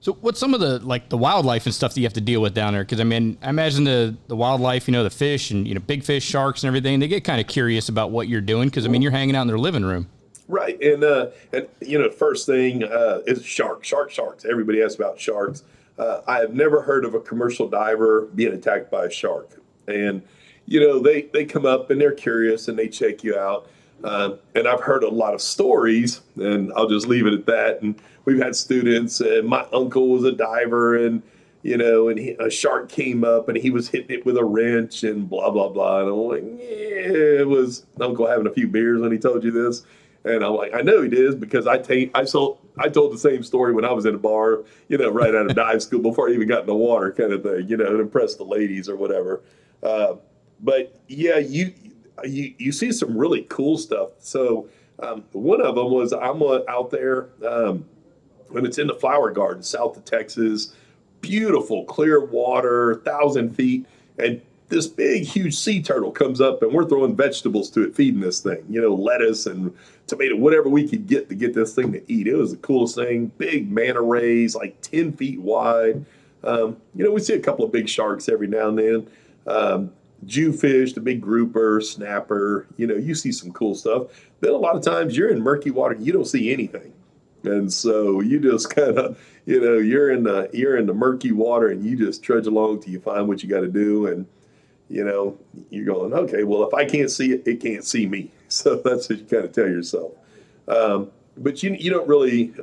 Speaker 1: So what's some of the wildlife and stuff that you have to deal with down there? Because I mean, I imagine the wildlife, the fish and big fish, sharks and everything, they get kind of curious about what you're doing because I mean you're hanging out in their living room.
Speaker 3: Right, and first thing is sharks. Everybody asks about sharks. I have never heard of a commercial diver being attacked by a shark, and they come up and they're curious and they check you out. And I've heard a lot of stories, and I'll just leave it at that. And we've had students, and my uncle was a diver, and a shark came up, and he was hitting it with a wrench, and blah blah blah. And I'm like, yeah, it was Uncle having a few beers when he told you this. And I'm like, I know he did because I told the same story when I was in a bar, right out of dive school before I even got in the water, kind of thing, to impress the ladies or whatever. But yeah, you see some really cool stuff. So one of them was I'm out there when it's in the flower garden south of Texas, beautiful clear water, 1,000 feet, and this big huge sea turtle comes up and we're throwing vegetables to it, feeding this thing, lettuce and tomato, whatever we could get to get this thing to eat. It was the coolest thing. Big manta rays, like 10 feet wide. We see a couple of big sharks every now and then. Jewfish, the big grouper, snapper, you see some cool stuff. Then a lot of times you're in murky water, you don't see anything. And so you just kind of, you're in the murky water and you just trudge along till you find what you got to do. And, you're going, okay, well, if I can't see it, it can't see me. So that's what you kind of tell yourself. But you don't really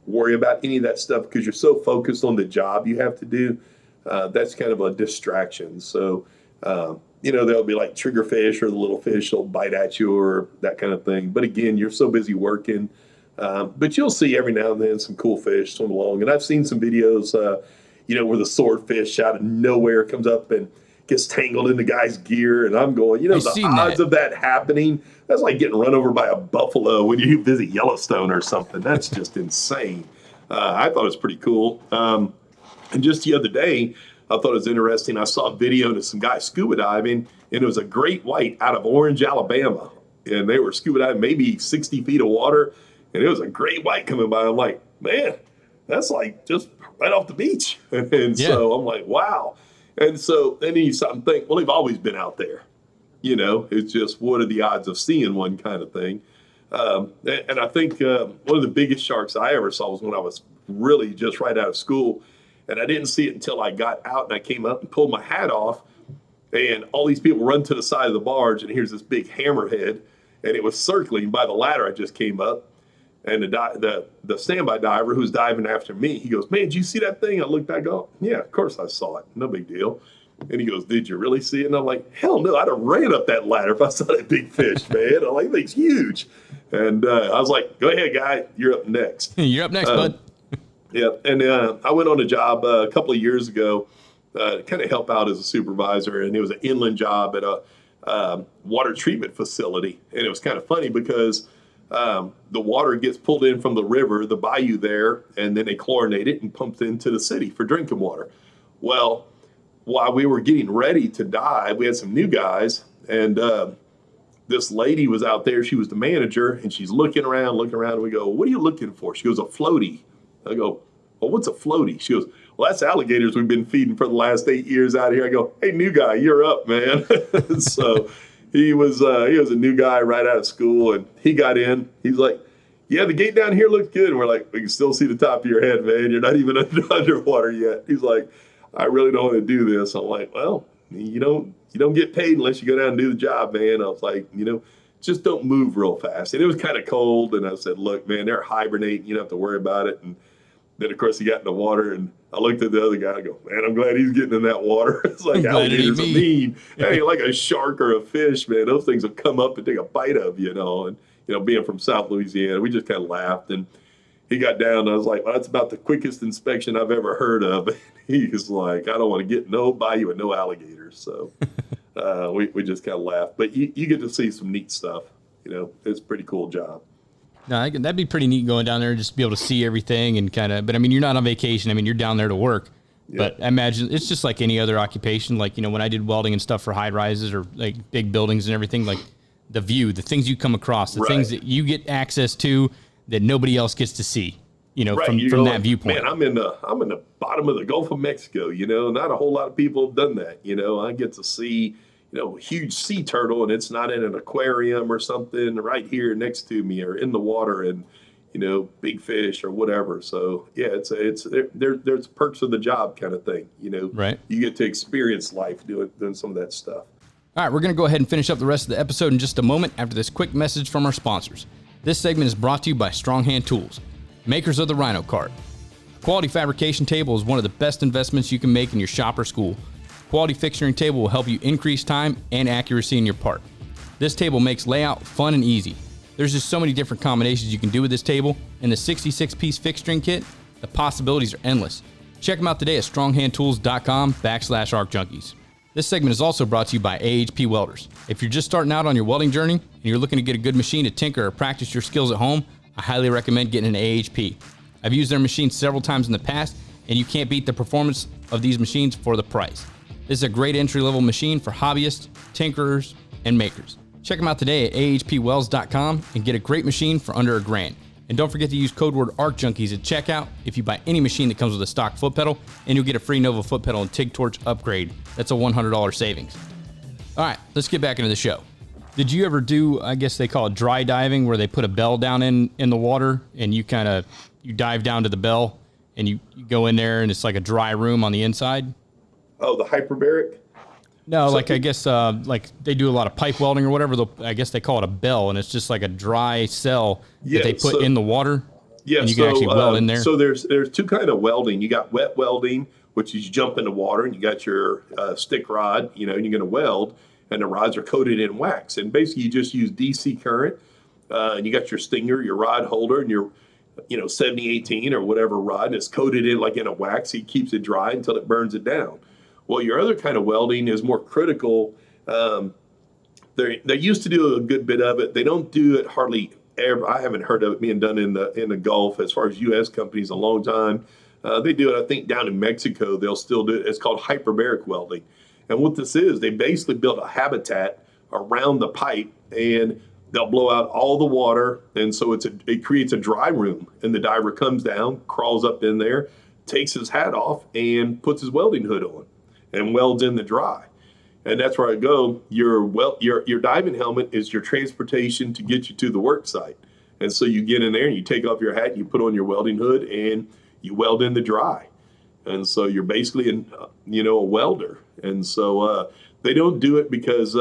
Speaker 3: worry about any of that stuff because you're so focused on the job you have to do. That's kind of a distraction. So, there'll be like triggerfish or the little fish will bite at you or that kind of thing. But again, you're so busy working. But you'll see every now and then some cool fish swim along. And I've seen some videos, where the swordfish out of nowhere comes up and gets tangled in the guy's gear. And I'm going, the odds of that happening, that's like getting run over by a buffalo when you visit Yellowstone or something. That's just insane. I thought it was pretty cool. And just the other day, I thought it was interesting. I saw a video of some guy scuba diving, and it was a great white out of Orange, Alabama. And they were scuba diving maybe 60 feet of water, and it was a great white coming by. I'm like, man, that's like just right off the beach. So I'm like, wow. And so then you stop and think, well, they've always been out there. It's just what are the odds of seeing one kind of thing. And I think one of the biggest sharks I ever saw was when I was really just right out of school. And I didn't see it until I got out and I came up and pulled my hat off. And all these people run to the side of the barge. And here's this big hammerhead. And it was circling by the ladder I just came up. And the standby diver who's diving after me, he goes, man, did you see that thing? I looked back, oh, yeah, of course I saw it. No big deal. And he goes, did you really see it? And I'm like, hell no, I'd have ran up that ladder if I saw that big fish, man. I'm like, that thing's huge. And I was like, go ahead, guy. You're up next.
Speaker 1: You're up next, bud.
Speaker 3: Yeah. And I went on a job a couple of years ago to kind of help out as a supervisor. And it was an inland job at a water treatment facility. And it was kind of funny because the water gets pulled in from the river, the bayou there, and then they chlorinate it and pump it into the city for drinking water. Well, while we were getting ready to dive, we had some new guys, and this lady was out there. She was the manager, and she's looking around, and we go, what are you looking for? She goes, a floaty. I go, well, what's a floaty? She goes, well, that's alligators we've been feeding for the last 8 years out here. I go, hey, new guy, you're up, man. So he was a new guy right out of school, and he got in. He's like, yeah, the gate down here looks good. And we're like, we can still see the top of your head, man. You're not even underwater yet. He's like, I really don't want to do this. I'm like, well, you don't get paid unless you go down and do the job, man. I was like, just don't move real fast. And it was kind of cold. And I said, look, man, they're hibernating. You don't have to worry about it. And then, of course, he got in the water, and I looked at the other guy. I go, man, I'm glad he's getting in that water. It's like alligators are mean. Hey, like a shark or a fish, man, those things will come up and take a bite of you, And, being from South Louisiana, we just kind of laughed. And he got down, and I was like, well, that's about the quickest inspection I've ever heard of. He's like, I don't want to get no bayou and no alligators. So we just kind of laughed. But you get to see some neat stuff. It's a pretty cool job.
Speaker 1: No, that'd be pretty neat going down there and just be able to see everything and kind of, but I mean, you're not on vacation. I mean, you're down there to work. Yeah. But I imagine it's just like any other occupation. Like, when I did welding and stuff for high rises or like big buildings and everything, like the view, the things you come across, the things that you get access to that nobody else gets to see.
Speaker 3: Right,
Speaker 1: from
Speaker 3: you're
Speaker 1: that
Speaker 3: like,
Speaker 1: viewpoint.
Speaker 3: man, I'm in the bottom of the Gulf of Mexico. Not a whole lot of people have done that. I get to see, a huge sea turtle, and it's not in an aquarium or something right here next to me or in the water, and big fish or whatever. So yeah, there's perks of the job kind of thing.
Speaker 1: Right.
Speaker 3: You get to experience life doing some of that stuff.
Speaker 1: All right, we're going to go ahead and finish up the rest of the episode in just a moment after this quick message from our sponsors. This segment is brought to you by Stronghand Tools, makers of the Rhino Cart. A quality fabrication table is one of the best investments you can make in your shop or school. Quality fixturing table will help you increase time and accuracy in your part. This table makes layout fun and easy. There's just so many different combinations you can do with this table. In the 66-piece fixturing kit, the possibilities are endless. Check them out today at stronghandtools.com/ArcJunkies. This segment is also brought to you by AHP Welders. If you're just starting out on your welding journey and you're looking to get a good machine to tinker or practice your skills at home, I highly recommend getting an AHP. I've used their machines several times in the past, and you can't beat the performance of these machines for the price. This is a great entry-level machine for hobbyists, tinkerers, and makers. Check them out today at ahpwelds.com and get a great machine for under $1,000. And don't forget to use code word ARCJunkies at checkout if you buy any machine that comes with a stock foot pedal, and you'll get a free Nova foot pedal and TIG torch upgrade. That's a $100 savings. All right, let's get back into the show. Did you ever do, I guess they call it dry diving, where they put a bell down in the water and you dive down to the bell and you go in there and it's like a dry room on the inside?
Speaker 3: Oh, the hyperbaric?
Speaker 1: No, so, I guess they do a lot of pipe welding or whatever. I guess they call it a bell, and it's just like a dry cell that they put in the water.
Speaker 3: Yeah,
Speaker 1: and you can actually weld in there.
Speaker 3: So there's two kind of welding. You got wet welding, which is you jump in the water and you got your stick rod, and you're going to weld, and the rods are coated in wax. And basically, you just use DC current, and you got your stinger, your rod holder, and your 7018 or whatever rod, and it's coated in like in a wax. It keeps it dry until it burns it down. Well, your other kind of welding is more critical. They used to do a good bit of it. They don't do it hardly ever. I haven't heard of it being done in the Gulf as far as U.S. companies in a long time. They do it, I think, down in Mexico. They'll still do it. It's called hyperbaric welding. And what this is, they basically build a habitat around the pipe, and they'll blow out all the water. And so it creates a dry room. And the diver comes down, crawls up in there, takes his hat off, and puts his welding hood on and welds in the dry. And that's where I go. Your diving helmet is your transportation to get you to the work site. And so you get in there and you take off your hat and you put on your welding hood and you weld in the dry. And so you're basically a welder. And so they don't do it because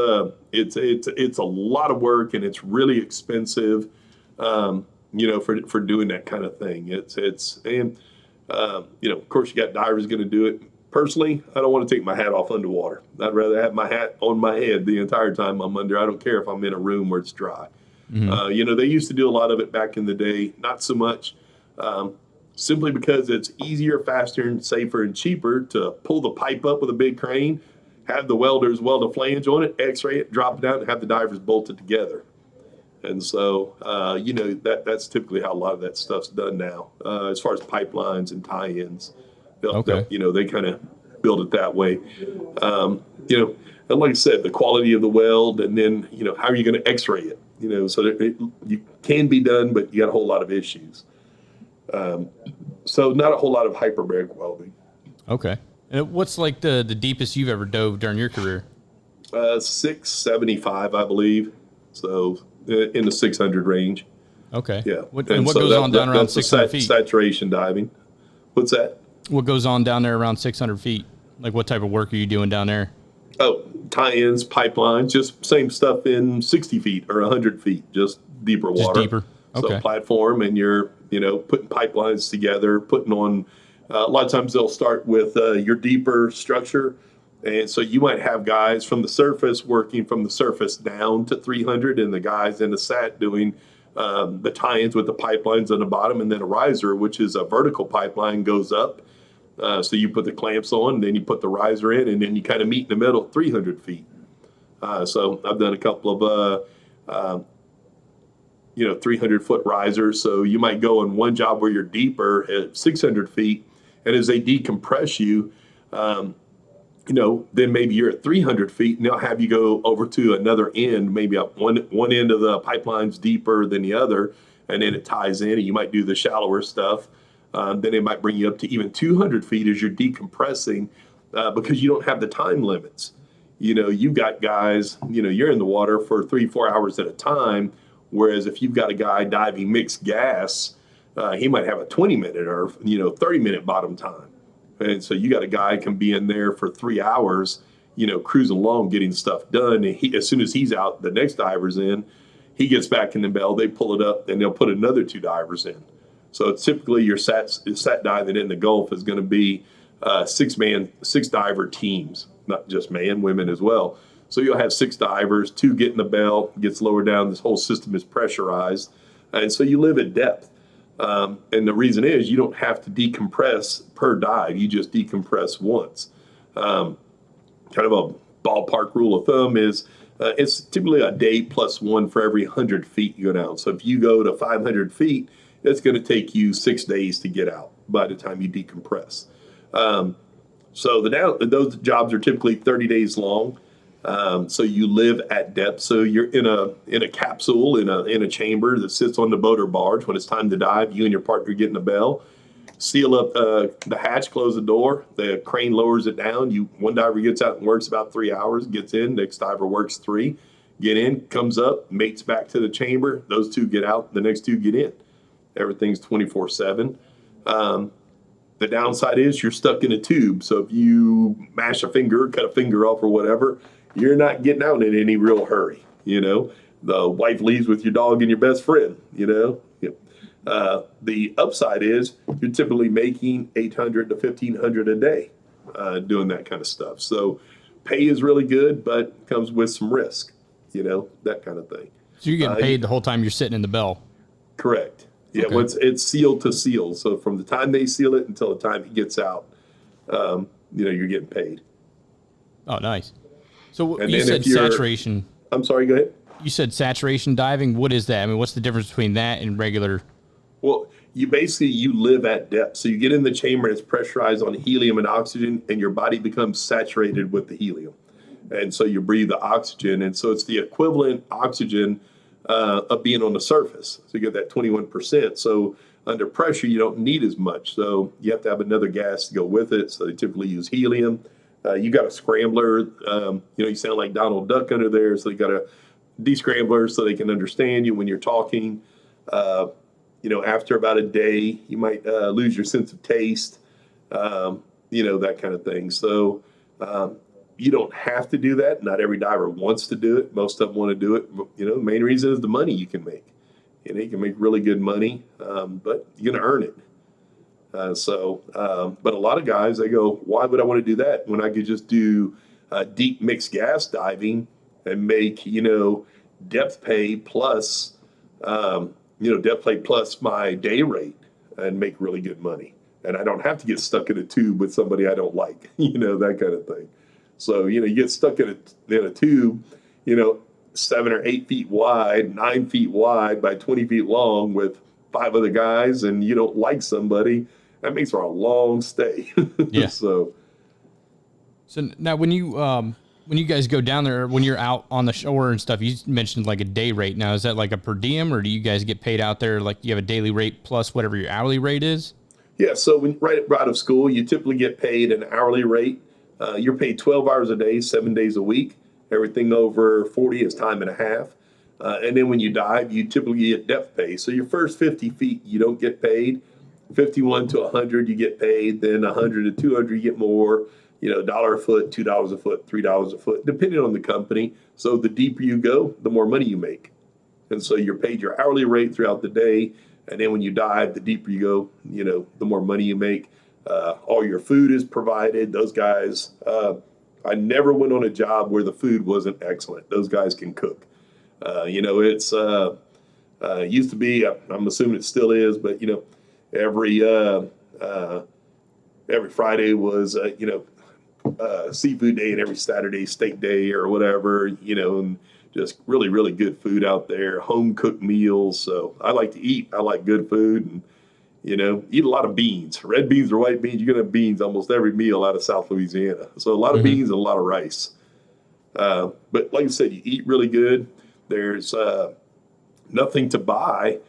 Speaker 3: it's a lot of work and it's really expensive, for doing that kind of thing. Of course you got divers going to do it. Personally, I don't want to take my hat off underwater. I'd rather have my hat on my head the entire time I'm under. I don't care if I'm in a room where it's dry. Mm-hmm. They used to do a lot of it back in the day, not so much, simply because it's easier, faster, and safer and cheaper to pull the pipe up with a big crane, have the welders weld a flange on it, x-ray it, drop it down, and have the divers bolt it together. And so, that's typically how a lot of that stuff's done now, as far as pipelines and tie-ins. They kind of build it that way. And like I said, the quality of the weld, and then, how are you going to x-ray it? So you can be done, but you got a whole lot of issues. So not a whole lot of hyperbaric welding.
Speaker 1: Okay. And what's like the deepest you've ever dove during your career?
Speaker 3: 675, I believe. So in the 600 range.
Speaker 1: Okay.
Speaker 3: Yeah.
Speaker 1: What goes on down around 600 feet?
Speaker 3: Saturation diving. What's that?
Speaker 1: What goes on down there around 600 feet? Like what type of work are you doing down there?
Speaker 3: Oh, tie-ins, pipelines, just same stuff in 60 feet or 100 feet, just deeper water.
Speaker 1: Just deeper. Okay.
Speaker 3: So platform, and you're, putting pipelines together, putting on, a lot of times they'll start with your deeper structure. And so you might have guys from the surface working from the surface down to 300, and the guys in the SAT doing the tie-ins with the pipelines on the bottom, and then a riser, which is a vertical pipeline, goes up. So you put the clamps on, and then you put the riser in, and then you kind of meet in the middle at 300 feet. So I've done a couple of, 300-foot risers. So you might go in one job where you're deeper at 600 feet, and as they decompress you, then maybe you're at 300 feet, and they'll have you go over to another end, maybe up one end of the pipeline's deeper than the other, and then it ties in, and you might do the shallower stuff. Then it might bring you up to even 200 feet as you're decompressing because you don't have the time limits. You've got guys, you're in the water for 3-4 hours at a time, whereas if you've got a guy diving mixed gas, he might have a 20-minute or 30-minute bottom time. And so you got a guy can be in there for 3 hours, cruising along, getting stuff done. And as soon as he's out, the next diver's in. He gets back in the bell, they pull it up, and they'll put another 2 divers in. So typically your sat diving in the Gulf is going to be 6 diver teams, not just man, women as well. So you'll have 6 divers, 2 get in the bell, gets lower down. This whole system is pressurized. And so you live at depth. And the reason is you don't have to decompress per dive. You just decompress once. Kind of a ballpark rule of thumb is it's typically a day plus 1 for every 100 feet you go down. So if you go to 500 feet, it's going to take you 6 days to get out by the time you decompress. So those jobs are typically 30 days long. So you live at depth. So you're in a capsule in a chamber that sits on the boat or barge. When it's time to dive, you and your partner get in the bell, seal up the hatch, close the door. The crane lowers it down. One diver gets out and works about 3 hours, gets in. Next diver works 3, get in, comes up, mates back to the chamber. Those 2 get out. The next 2 get in. Everything's 24/7. The downside is you're stuck in a tube. So if you mash a finger, cut a finger off or whatever, you're not getting out in any real hurry. The wife leaves with your dog and your best friend, The upside is you're typically making $800 to $1,500 a day doing that kind of stuff. So pay is really good, but comes with some risk, that kind of thing.
Speaker 1: So you're getting paid the whole time you're sitting in the bell?
Speaker 3: Correct. Yeah, okay. Well, it's seal to seal. So from the time they seal it until the time he gets out, you're getting paid.
Speaker 1: Oh, nice. So you said saturation.
Speaker 3: I'm sorry, go ahead.
Speaker 1: You said saturation diving. What is that? I mean, what's the difference between that and regular?
Speaker 3: Well, you live at depth. So you get in the chamber and it's pressurized on helium and oxygen, and your body becomes saturated with the helium. And so you breathe the oxygen. And so it's the equivalent oxygen of being on the surface. So you get that 21%. So under pressure, you don't need as much. So you have to have another gas to go with it. So they typically use helium. You got a scrambler. You sound like Donald Duck under there. So you got a descrambler so they can understand you when you're talking. After about a day, you might lose your sense of taste, that kind of thing. So you don't have to do that. Not every diver wants to do it. Most of them want to do it. The main reason is the money you can make. You can make really good money, but you're going to earn it. But a lot of guys, they go, why would I want to do that when I could just do deep mixed gas diving and make, depth pay plus, depth pay plus my day rate and make really good money. And I don't have to get stuck in a tube with somebody I don't like, that kind of thing. So, you get stuck in a tube, 7 or 8 feet wide, 9 feet wide by 20 feet long with 5 other guys, and you don't like somebody. That makes for a long stay.
Speaker 1: Yeah.
Speaker 3: So
Speaker 1: now when you guys go down there, when you're out on the shore and stuff, you mentioned like a day rate. Now, is that like a per diem, or do you guys get paid out there? Like you have a daily rate plus whatever your hourly rate is?
Speaker 3: Yeah. So when right out of school, you typically get paid an hourly rate. You're paid 12 hours a day, 7 days a week. Everything over 40 is time and a half. And then when you dive, you typically get depth pay. So your first 50 feet, you don't get paid. 51 to 100, you get paid. Then 100 to 200, you get more. $1 a foot, $2 a foot, $3 a foot, depending on the company. So the deeper you go, the more money you make. And so you're paid your hourly rate throughout the day. And then when you dive, the deeper you go, the more money you make. All your food is provided. Those guys, I never went on a job where the food wasn't excellent. Those guys can cook. It's used to be, I'm assuming it still is, but, every Friday was, seafood day, and every Saturday steak day or whatever, and just really, really good food out there, home cooked meals. So I like to eat. I like good food and, eat a lot of beans, red beans or white beans. You're going to have beans almost every meal out of South Louisiana. So a lot of beans and a lot of rice. But like I said, you eat really good. There's nothing to buy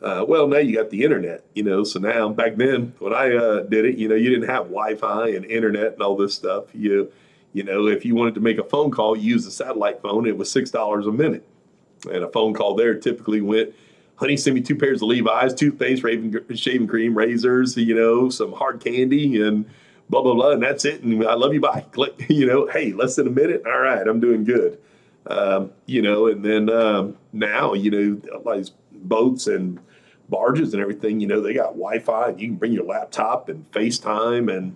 Speaker 3: Well, now you got the internet, so now back then when I did it, you didn't have Wi-Fi and internet and all this stuff. If you wanted to make a phone call, you used a satellite phone. It was $6 a minute. And a phone call there typically went, honey, send me 2 pairs of Levi's, toothpaste, shaving cream, razors, some hard candy and blah, blah, blah. And that's it. And I love you. Bye. Click, hey, less than a minute. All right. I'm doing good. And then now, like boats and barges and everything, they got Wi-Fi and you can bring your laptop and FaceTime and,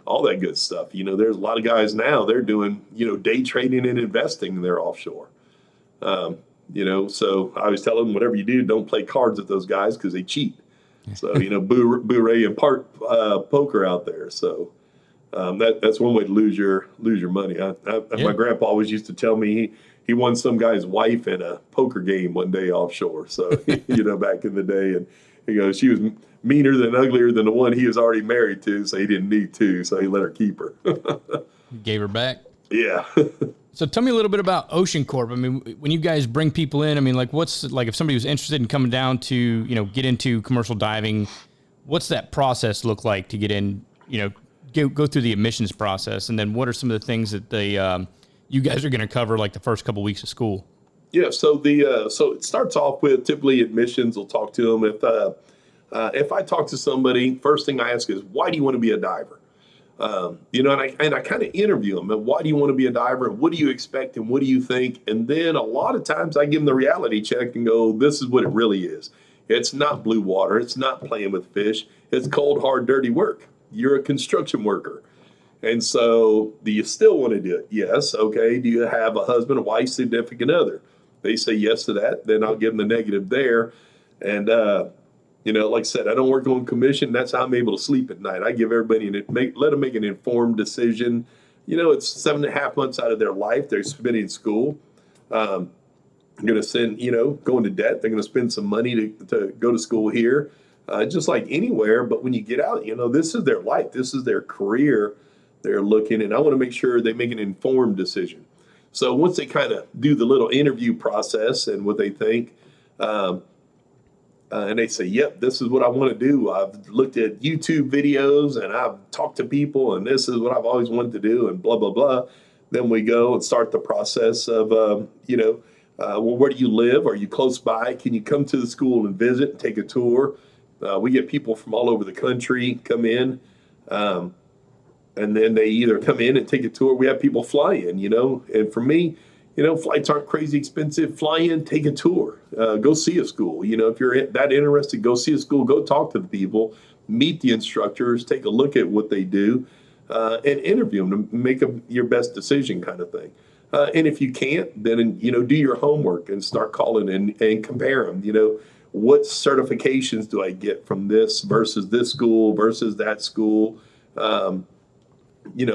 Speaker 3: all that good stuff. There's a lot of guys now, they're doing, day trading and investing and they're offshore. So I always tell them, whatever you do, don't play cards with those guys because they cheat. So, boo-ray and poker out there. So that's one way to lose your money. My grandpa always used to tell me he won some guy's wife in a poker game one day offshore. So, back in the day. And he goes, she was meaner than uglier than the one he was already married to. So he didn't need to. So he let her keep her.
Speaker 1: Gave her back?
Speaker 3: Yeah.
Speaker 1: So tell me a little bit about Ocean Corp. I mean, when you guys bring people in, I mean, what's if somebody was interested in coming down to, get into commercial diving, what's that process look like to get in, go through the admissions process? And then what are some of the things that you guys are going to cover like the first couple of weeks of school?
Speaker 3: Yeah. So so it starts off with typically admissions. We'll talk to them. If I talk to somebody, first thing I ask is, why do you want to be a diver? And I kind of interview them. And why do you want to be a diver? And what do you expect? And what do you think? And then a lot of times I give them the reality check and go, this is what it really is. It's not blue water. It's not playing with fish. It's cold, hard, dirty work. You're a construction worker. And so do you still want to do it? Yes. Okay. Do you have a husband, a wife, significant other? They say yes to that. Then I'll give them the negative there. And, like I said, I don't work on commission. That's how I'm able to sleep at night. I give everybody let them make an informed decision. It's 7.5 months out of their life they're spending in school. I'm going to send, go into debt. They're going to spend some money to go to school here, just like anywhere. But when you get out, this is their life. This is their career. They're looking, and I want to make sure they make an informed decision. So once they kind of do the little interview process and what they think, and they say, yep, this is what I want to do. I've looked at YouTube videos and I've talked to people and this is what I've always wanted to do and blah, blah, blah. Then we go and start the process of, well, where do you live? Are you close by? Can you come to the school and visit and take a tour? We get people from all over the country come in. And then they either come in and take a tour. We have people fly in, and for me, flights aren't crazy expensive. Fly in, take a tour, go see a school. If you're that interested, go see a school, go talk to the people, meet the instructors, take a look at what they do, and interview them to make your best decision kind of thing. And if you can't, then, do your homework and start calling and compare them. What certifications do I get from this versus this school versus that school?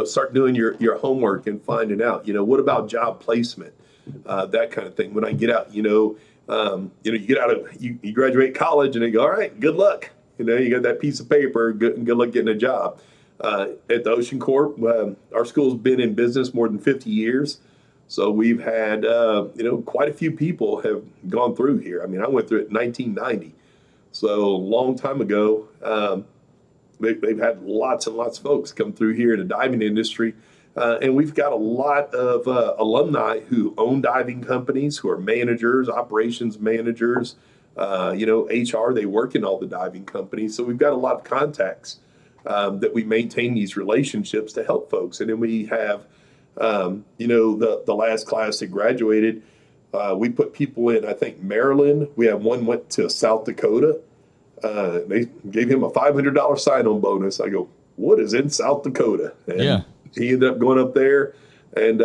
Speaker 3: Start doing your homework and finding out, what about job placement, that kind of thing. When I get out, you get out of, you graduate college and they go, all right, good luck. You got that piece of paper, good luck getting a job. At the Ocean Corp, our school's been in business more than 50 years. So we've had, quite a few people have gone through here. I mean, I went through it in 1990. So a long time ago, they've had lots and lots of folks come through here in the diving industry. And we've got a lot of alumni who own diving companies, who are managers, operations managers, HR, they work in all the diving companies. So we've got a lot of contacts that we maintain these relationships to help folks. And then we have, the last class that graduated, we put people in, I think, Maryland. We have one went to South Dakota. They gave him a $500 sign-on bonus. I go, what is in South Dakota? And he ended up going up there and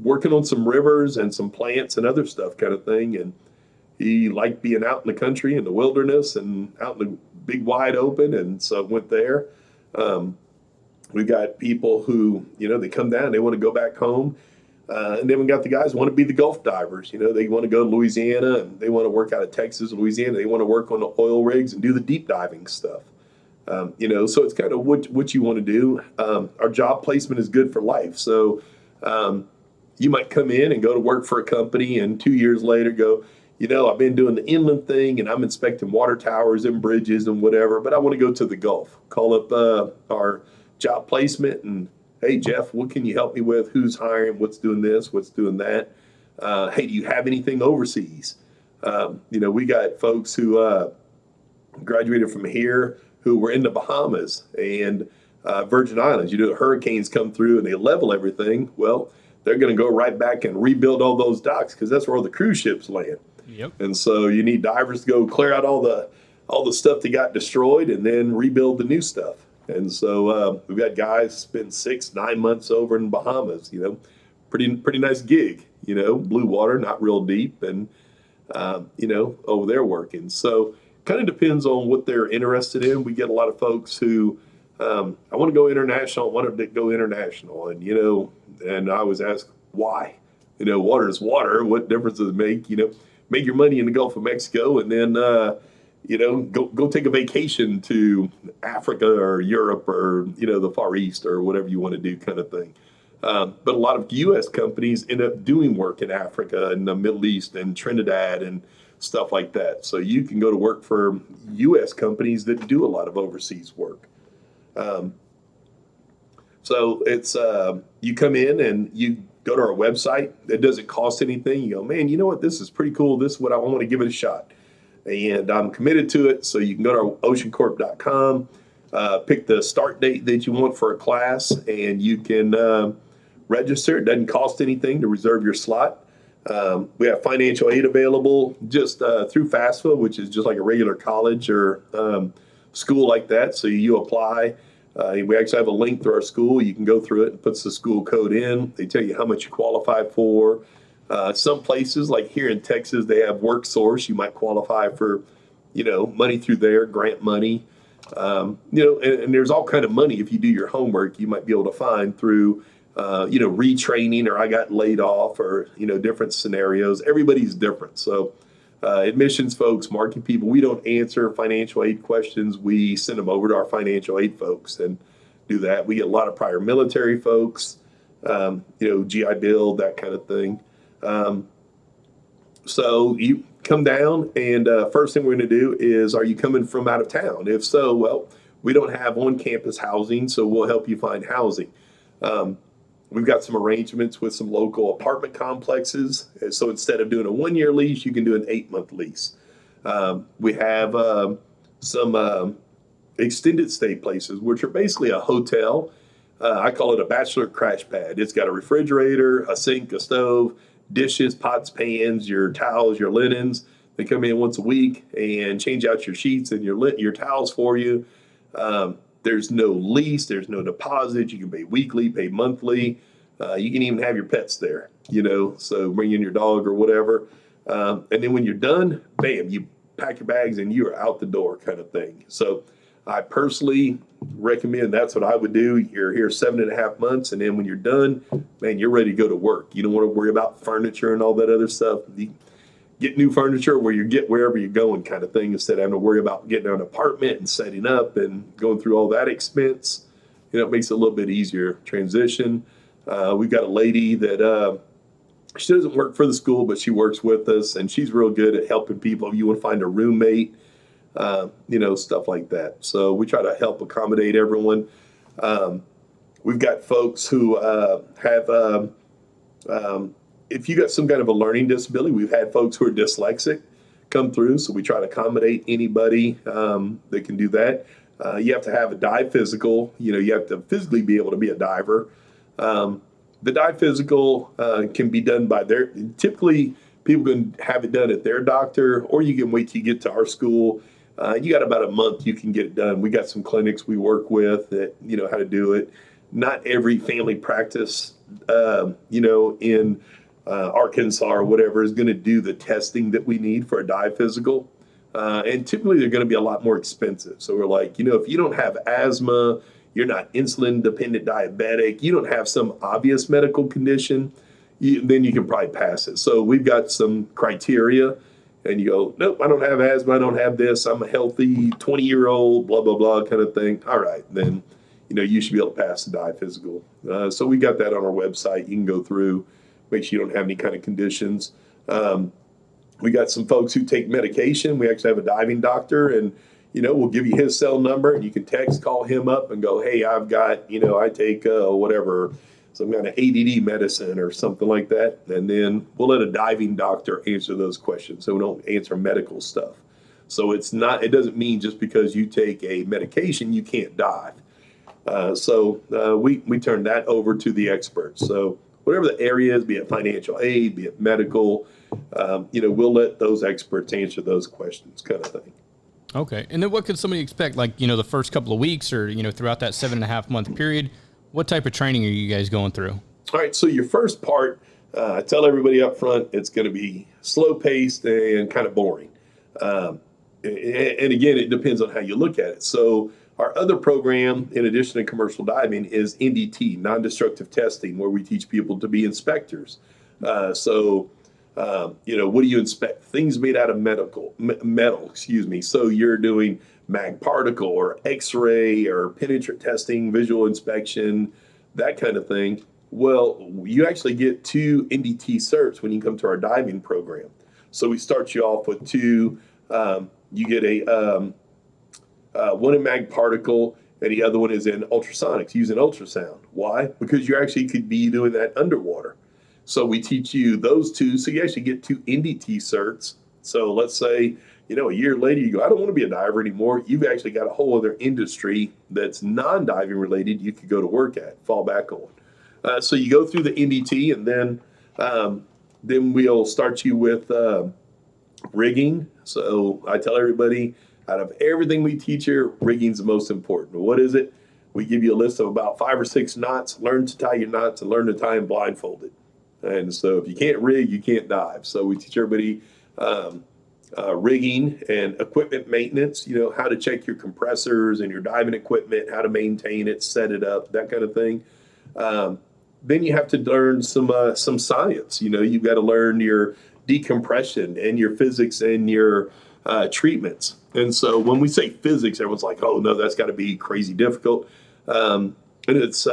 Speaker 3: working on some rivers and some plants and other stuff kind of thing. And he liked being out in the country, in the wilderness and out in the big wide open. And so went there. We got people who, they come down, they want to go back home. And then we got the guys who want to be the Gulf divers. They want to go to Louisiana and they want to work out of Texas, Louisiana. They want to work on the oil rigs and do the deep diving stuff. So it's kind of what you want to do. Our job placement is good for life. So you might come in and go to work for a company and 2 years later go, I've been doing the inland thing and I'm inspecting water towers and bridges and whatever, but I want to go to the Gulf. Call up our job placement and, hey, Jeff, what can you help me with? Who's hiring? What's doing this? What's doing that? Hey, do you have anything overseas? We got folks who graduated from here who were in the Bahamas and Virgin Islands. Hurricanes come through and they level everything. Well, they're going to go right back and rebuild all those docks because that's where all the cruise ships land.
Speaker 1: Yep.
Speaker 3: And so you need divers to go clear out all the stuff that got destroyed and then rebuild the new stuff. And so we've got guys spend 6-9 months over in Bahamas. Pretty nice gig. Blue water, not real deep, and over there working. So kind of depends on what they're interested in. We get a lot of folks who I want to go international. I want to go international, and I always ask why. Water is water. What difference does it make? Make your money in the Gulf of Mexico and then, go take a vacation to Africa or Europe or, the Far East or whatever you want to do kind of thing. But a lot of U.S. companies end up doing work in Africa and the Middle East and Trinidad and stuff like that. So you can go to work for U.S. companies that do a lot of overseas work. So it's you come in and you go to our website. It doesn't cost anything. You go, man, you know what? This is pretty cool. This is what I want to give it a shot. And I'm committed to it. So you can go to oceancorp.com, pick the start date that you want for a class, and you can register. It doesn't cost anything to reserve your slot. We have financial aid available just through FAFSA, which is just like a regular college or school like that. So you apply. We actually have a link through our school. You can go through it and puts the school code in. They tell you how much you qualify for. Some places, like here in Texas, they have WorkSource. You might qualify for, money through there, grant money. And there's all kind of money if you do your homework. You might be able to find through, retraining, or I got laid off, or different scenarios. Everybody's different. So admissions folks, marketing people, we don't answer financial aid questions. We send them over to our financial aid folks and do that. We get a lot of prior military folks, GI Bill, that kind of thing. So you come down, and first thing we're going to do is, are you coming from out of town? If so, well, we don't have on-campus housing, so we'll help you find housing. We've got some arrangements with some local apartment complexes. So instead of doing a 1-year lease, you can do an 8-month lease. We have some extended stay places, which are basically a hotel. I call it a bachelor crash pad. It's got a refrigerator, a sink, a stove, dishes, pots, pans, your towels, your linens. They come in once a week and change out your sheets and your towels for you. There's no lease. There's no deposit. You can pay weekly, pay monthly. You can even have your pets there, so bring in your dog or whatever. And then when you're done, bam, you pack your bags and you are out the door kind of thing. So I personally recommend that's what I would do. You're here 7.5 months, and then when you're done, man, you're ready to go to work. You don't want to worry about furniture and all that other stuff. You get new furniture where you get wherever you're going kind of thing, instead of having to worry about getting an apartment and setting up and going through all that expense. It makes it a little bit easier transition. We've got a lady that she doesn't work for the school, but she works with us, and she's real good at helping people. If you want to find a roommate, stuff like that. So we try to help accommodate everyone. We've got folks who have if you got some kind of a learning disability, we've had folks who are dyslexic come through, so we try to accommodate anybody that can do that. You have to have a dive physical. You have to physically be able to be a diver. The dive physical can be done by typically people can have it done at their doctor, or you can wait till you get to our school. You got about a month you can get it done. We got some clinics we work with that know how to do it. Not every family practice, in Arkansas or whatever is going to do the testing that we need for a dive physical. And typically they're going to be a lot more expensive. So we're like, if you don't have asthma, you're not insulin dependent diabetic, you don't have some obvious medical condition, then you can probably pass it. So we've got some criteria, and you go, nope, I don't have asthma, I don't have this, I'm a healthy 20-year-old, blah, blah, blah kind of thing. All right, then, you should be able to pass the dive physical. So we got that on our website. You can go through, make sure you don't have any kind of conditions. We got some folks who take medication. We actually have a diving doctor, and we'll give you his cell number, and you can call him up and go, hey, I've got, I take whatever, some kind of ADD medicine or something like that. And then we'll let a diving doctor answer those questions. So we don't answer medical stuff. So it doesn't mean just because you take a medication, you can't dive. So we turn that over to the experts. So whatever the area is, be it financial aid, be it medical, we'll let those experts answer those questions, kind of thing.
Speaker 1: Okay. And then what could somebody expect, like, the first couple of weeks or, throughout that 7.5 month period? What type of training are you guys going through? All
Speaker 3: right. So your first part, I tell everybody up front, it's going to be slow paced and kind of boring. And again, it depends on how you look at it. So our other program, in addition to commercial diving, is NDT, non-destructive testing, where we teach people to be inspectors. What do you inspect? Things made out of metal. So you're doing mag particle or X-ray or penetrant testing, visual inspection, that kind of thing. Well, you actually get 2 NDT certs when you come to our diving program. So we start you off with 2. You get one in mag particle, and the other one is in ultrasonics, using ultrasound. Why? Because you actually could be doing that underwater. So we teach you those 2. So you actually get 2 NDT certs. So let's say, a year later, you go, I don't want to be a diver anymore. You've actually got a whole other industry that's non-diving related you could go to work at, fall back on. So you go through the NDT, and then we'll start you with rigging. So I tell everybody, out of everything we teach here, rigging's the most important. What is it? We give you a list of about 5 or 6 knots. Learn to tie your knots and learn to tie them blindfolded. And so if you can't rig, you can't dive. So we teach everybody rigging and equipment maintenance, how to check your compressors and your diving equipment, how to maintain it, set it up, that kind of thing. Then you have to learn some science. You've got to learn your decompression and your physics and your treatments. And so when we say physics, everyone's like, oh, no, that's got to be crazy difficult. And it's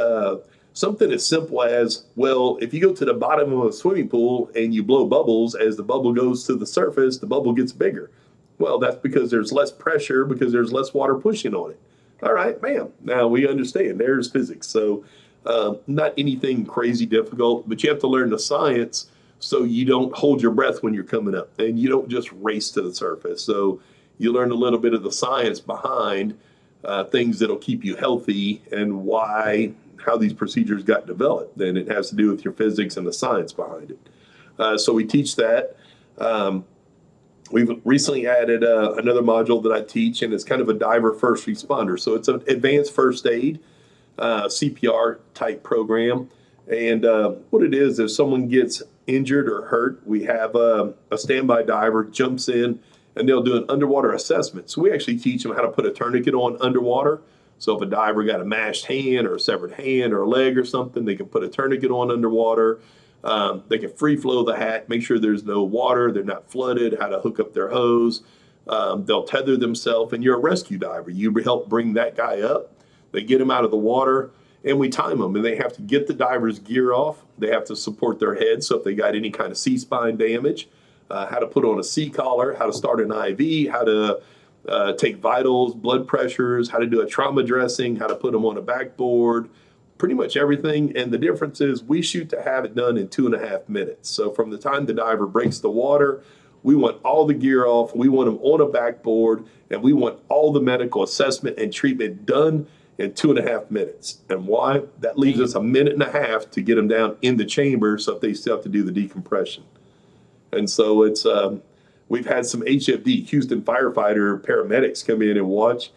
Speaker 3: something as simple as, well, if you go to the bottom of a swimming pool and you blow bubbles, as the bubble goes to the surface, the bubble gets bigger. Well, that's because there's less pressure, because there's less water pushing on it. All right, bam. Now we understand. There's physics. So not anything crazy difficult, but you have to learn the science so you don't hold your breath when you're coming up and you don't just race to the surface. So you learn a little bit of the science behind things that'll keep you healthy and how these procedures got developed. And it has to do with your physics and the science behind it. So we teach that. We've recently added another module that I teach, and it's kind of a diver first responder. So it's an advanced first aid CPR type program. And what it is, if someone gets injured or hurt, we have a standby diver jumps in and they'll do an underwater assessment. So we actually teach them how to put a tourniquet on underwater. So if a diver got a mashed hand or a severed hand or a leg or something, they can put a tourniquet on underwater. They can free flow the hat, make sure there's no water, they're not flooded, how to hook up their hose. They'll tether themselves, and you're a rescue diver. You help bring that guy up. They get him out of the water, and we time them, and they have to get the diver's gear off. They have to support their head, so if they got any kind of C-spine damage, how to put on a C-collar, how to start an IV, how to take vitals, blood pressures, how to do a trauma dressing, how to put them on a backboard, pretty much everything. And the difference is we shoot to have it done in 2.5 minutes. So from the time the diver breaks the water, we want all the gear off, we want them on a backboard, and we want all the medical assessment and treatment done in 2.5 minutes. And why? That leaves us 1.5 minutes to get them down in the chamber, so if they still have to do the decompression. And so it's we've had some HFD, Houston firefighter paramedics, come in and watch,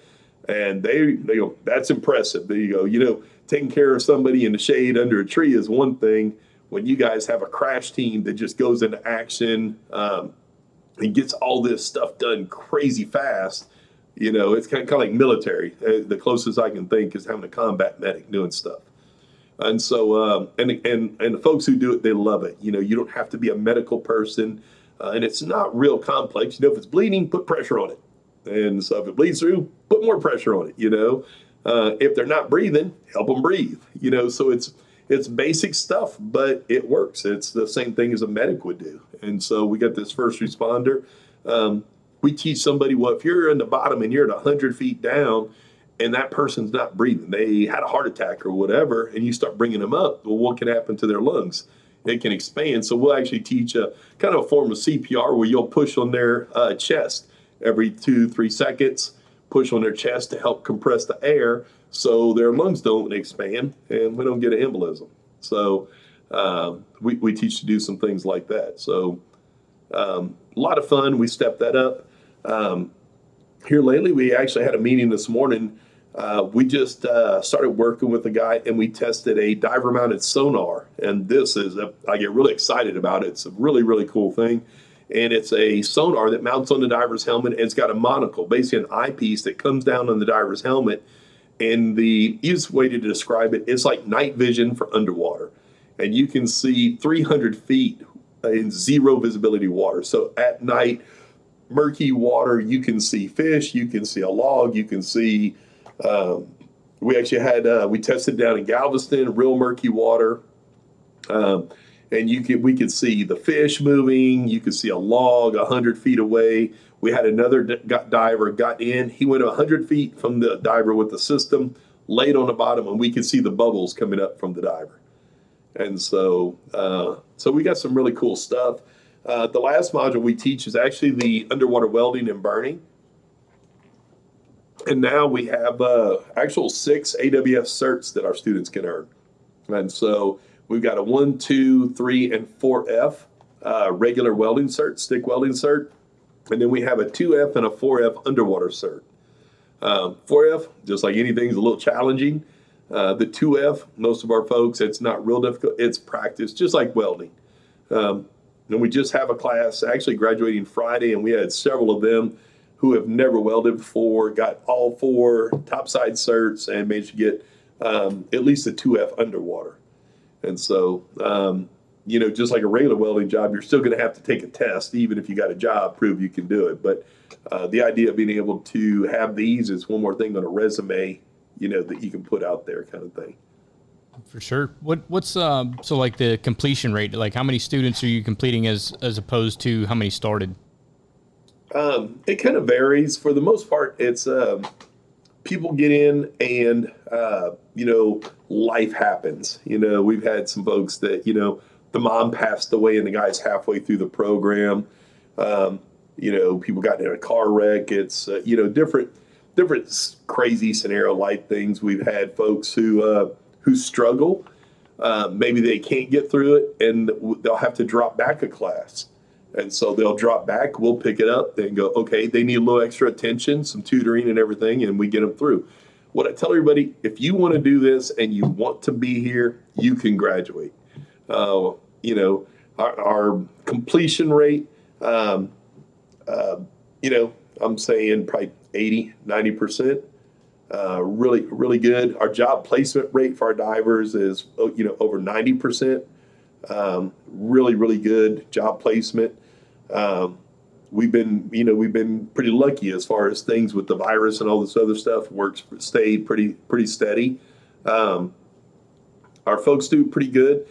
Speaker 3: and they go, that's impressive. There you go. Taking care of somebody in the shade under a tree is one thing. When you guys have a crash team that just goes into action and gets all this stuff done crazy fast, it's kind of like military. The closest I can think is having a combat medic doing stuff. And so, and the folks who do it, they love it. You don't have to be a medical person, and it's not real complex. If it's bleeding, put pressure on it. And so if it bleeds through, put more pressure on it. If they're not breathing, help them breathe. So it's basic stuff, but it works. It's the same thing as a medic would do. And so we got this first responder. We teach somebody, well, if you're in the bottom and you're at 100 feet down and that person's not breathing, they had a heart attack or whatever, and you start bringing them up, well, what can happen to their lungs? It can expand. So we'll actually teach a kind of a form of CPR where you'll push on their chest every 2-3 seconds, push on their chest to help compress the air so their lungs don't expand and we don't get an embolism. So we teach to do some things like that. So a lot of fun. We stepped that up. Here lately, we actually had a meeting this morning. We just started working with a guy and we tested a diver mounted sonar. And this is, I get really excited about it. It's a really, really cool thing. And it's a sonar that mounts on the diver's helmet. And it's got a monocle, basically an eyepiece that comes down on the diver's helmet. And the easiest way to describe it is like night vision for underwater. And you can see 300 feet in zero visibility water. So at night, murky water, you can see fish, you can see a log, you can see, we actually had, we tested down in Galveston, real murky water. And we could see the fish moving. You could see a log 100 feet away. We had another diver got in. He went 100 feet from the diver with the system, laid on the bottom, and we could see the bubbles coming up from the diver. And so we got some really cool stuff. The last module we teach is actually the underwater welding and burning. And now we have actual 6 AWS certs that our students can earn. And so we've got a 1, 2, 3, and 4F regular welding cert, stick welding cert. And then we have a 2F and a 4F underwater cert. 4F, just like anything, is a little challenging. The 2F, most of our folks, it's not real difficult. It's practice, just like welding. And we just have a class actually graduating Friday, and we had several of them who have never welded before, got all 4 topside certs, and managed to get at least a 2F underwater. And so, just like a regular welding job, you're still going to have to take a test, even if you got a job, prove you can do it. But the idea of being able to have these is one more thing on a resume, that you can put out there, kind of thing.
Speaker 1: For sure. What's so like the completion rate? Like how many students are you completing as opposed to how many started?
Speaker 3: It kind of varies. For the most part, it's people get in and life happens. We've had some folks that the mom passed away and the guy's halfway through the program. People got in a car wreck. It's different crazy scenario life things. We've had folks who struggle. Maybe they can't get through it and they'll have to drop back a class. And so they'll drop back, we'll pick it up and go, okay, they need a little extra attention, some tutoring and everything, and we get them through. What I tell everybody, if you want to do this and you want to be here, you can graduate. Our completion rate, I'm saying probably 80, 90%. Really, really good. Our job placement rate for our divers is, over 90%. Really, really good job placement. We've been pretty lucky as far as things with the virus and all this other stuff stayed pretty steady. Our folks do pretty good.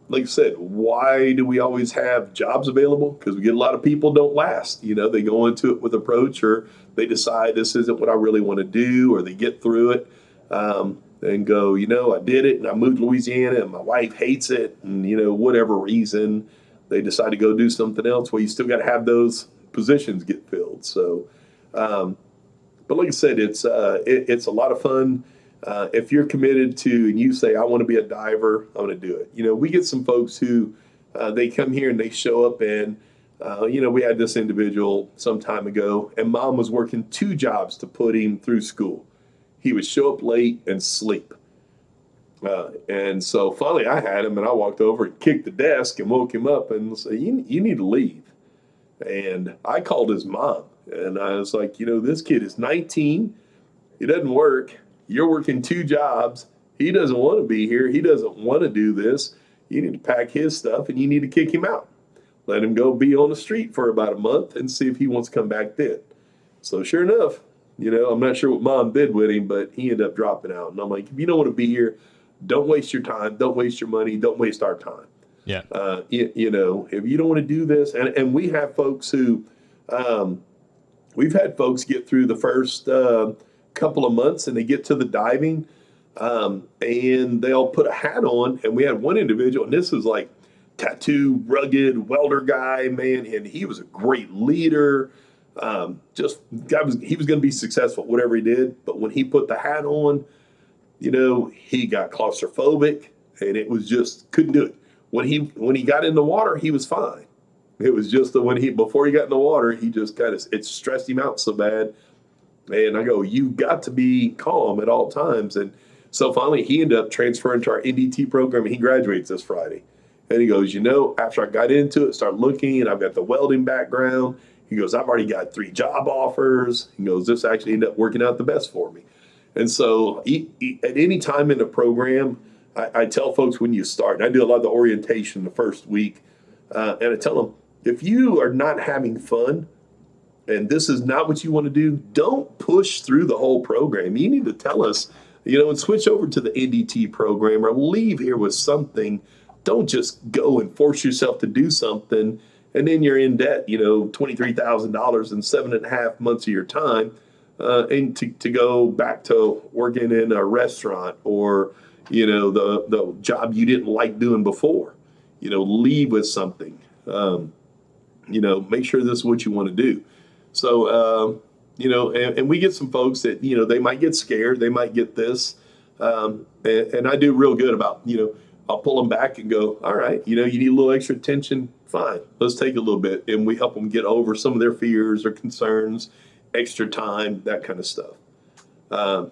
Speaker 3: Like I said, why do we always have jobs available? Because we get a lot of people don't last. They go into it with approach, or they decide this isn't what I really want to do, or they get through it and go, I did it and I moved to Louisiana and my wife hates it, and whatever reason they decide to go do something else. Well, you still got to have those positions get filled. So, but like I said, it's a lot of fun. If you're committed to, and you say, I want to be a diver, I'm going to do it. We get some folks who, they come here and they show up and, we had this individual some time ago and mom was working 2 jobs to put him through school. He would show up late and sleep. And so finally I had him and I walked over and kicked the desk and woke him up and said, you need to leave. And I called his mom and I was like, this kid is 19. He doesn't work. You're working 2 jobs. He doesn't want to be here. He doesn't want to do this. You need to pack his stuff and you need to kick him out. Let him go be on the street for about a month and see if he wants to come back then. So sure enough, I'm not sure what mom did with him, but he ended up dropping out. And I'm like, if you don't want to be here, Don't waste your time. Don't waste your money. Don't waste our time.
Speaker 1: Yeah.
Speaker 3: If you don't want to do this, and we have folks who, we've had folks get through the first couple of months and they get to the diving, and they'll put a hat on. And we had one individual, and this was like tattoo, rugged welder guy, man, and he was a great leader. He was going to be successful, whatever he did. But when he put the hat on, he got claustrophobic, and it was just couldn't do it. When he got in the water, he was fine. It was just that before he got in the water, he just it stressed him out so bad. And I go, you've got to be calm at all times. And so finally, he ended up transferring to our NDT program, and he graduates this Friday. And he goes, after I got into it, started looking, and I've got the welding background. He goes, I've already got 3 job offers. He goes, this actually ended up working out the best for me. And so at any time in the program, I tell folks when you start, and I do a lot of the orientation the first week, and I tell them, if you are not having fun and this is not what you want to do, don't push through the whole program. You need to tell us, and switch over to the NDT program or leave here with something. Don't just go and force yourself to do something and then you're in debt, $23,000 in 7.5 months of your time, and to go back to working in a restaurant or, the job you didn't like doing before. Leave with something. Make sure this is what you want to do. So, and we get some folks that, they might get scared. They might get this. And I do real good about, I'll pull them back and go, all right, you need a little extra attention. Fine. Let's take a little bit. And we help them get over some of their fears or concerns, extra time, that kind of stuff. But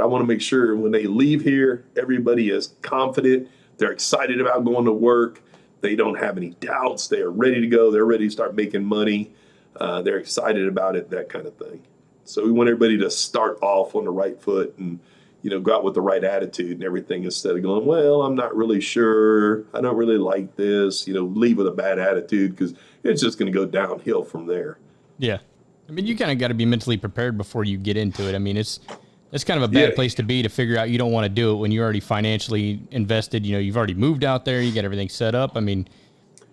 Speaker 3: I want to make sure when they leave here, everybody is confident. They're excited about going to work. They don't have any doubts. They are ready to go. They're ready to start making money. They're excited about it, that kind of thing. So we want everybody to start off on the right foot and, go out with the right attitude and everything instead of going, well, I'm not really sure. I don't really like this. Leave with a bad attitude because it's just going to go downhill from there.
Speaker 1: Yeah. I mean, you kind of got to be mentally prepared before you get into it. I mean, it's kind of a bad place to be to figure out you don't want to do it when you're already financially invested. You've already moved out there. You got everything set up. I mean,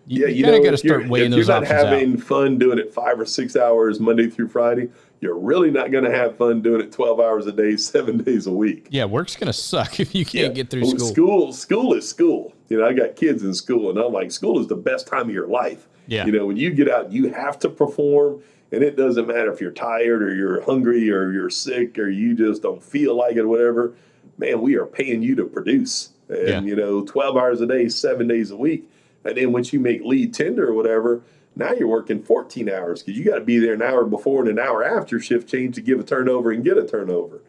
Speaker 1: you kind of got to start weighing those options out.
Speaker 3: If you're not having fun doing it 5 or 6 hours Monday through Friday, you're really not going to have fun doing it 12 hours a day, 7 days a week.
Speaker 1: Yeah, work's going to suck if you can't get through school.
Speaker 3: School is school. I got kids in school, and I'm like, school is the best time of your life.
Speaker 1: Yeah.
Speaker 3: When you get out, you have to perform, and it doesn't matter if you're tired or you're hungry or you're sick or you just don't feel like it or whatever. Man, we are paying you to produce. And, 12 hours a day, 7 days a week. And then once you make lead tender or whatever, now you're working 14 hours because you got to be there an hour before and an hour after shift change to give a turnover and get a turnover.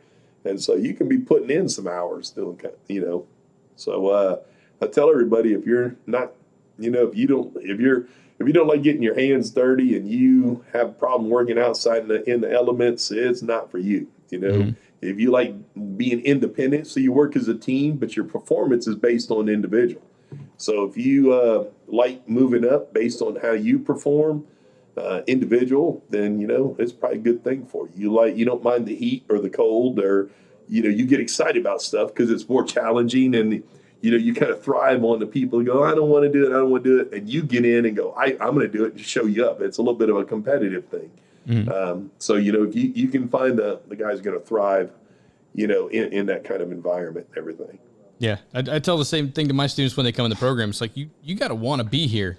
Speaker 3: And so you can be putting in some hours doing, So I tell everybody, if you're not, if you don't like getting your hands dirty and you have a problem working outside in the elements, it's not for you.
Speaker 1: Mm-hmm.
Speaker 3: If you like being independent, so you work as a team, but your performance is based on individual. So if you like moving up based on how you perform individual, then, it's probably a good thing for you. You don't mind the heat or the cold or, you get excited about stuff because it's more challenging and, you kind of thrive on the people who go, I don't want to do it. I don't want to do it. And you get in and go, I'm going to do it and show you up. It's a little bit of a competitive thing.
Speaker 1: Mm-hmm.
Speaker 3: So, if you can find the guys going to thrive, in that kind of environment and everything.
Speaker 1: Yeah, I tell the same thing to my students when they come in the program. It's like, you got to want to be here,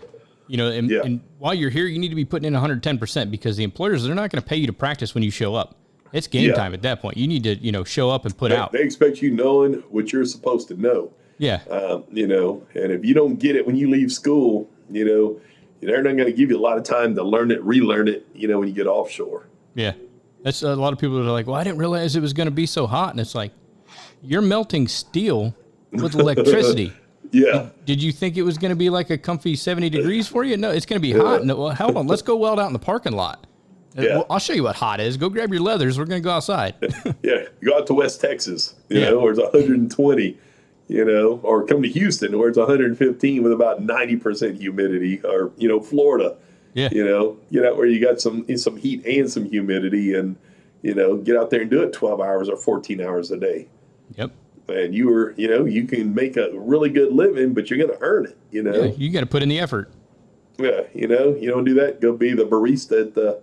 Speaker 1: and while you're here, you need to be putting in 110% because the employers, they're not going to pay you to practice when you show up. It's game time at that point. You need to, show up and put out.
Speaker 3: They expect you knowing what you're supposed to know.
Speaker 1: Yeah.
Speaker 3: And if you don't get it when you leave school, they're not going to give you a lot of time to learn it, relearn it, when you get offshore.
Speaker 1: Yeah. That's a lot of people that are like, well, I didn't realize it was going to be so hot. And it's like, you're melting steel with electricity.
Speaker 3: Yeah.
Speaker 1: Did you think it was going to be like a comfy 70 degrees for you? No, it's going to be hot. No, well, hold on. Let's go weld out in the parking lot.
Speaker 3: Yeah.
Speaker 1: Well, I'll show you what hot is. Go grab your leathers. We're going to go outside.
Speaker 3: Yeah. Go out to West Texas, where it's 120, or come to Houston where it's 115 with about 90% humidity or, Florida,
Speaker 1: yeah.
Speaker 3: Get out where you got some heat and some humidity and, get out there and do it 12 hours or 14 hours a day.
Speaker 1: Yep.
Speaker 3: and you can make a really good living, but you're going to earn it,
Speaker 1: Yeah, you got to put in the effort.
Speaker 3: Yeah, you don't do that. Go be the barista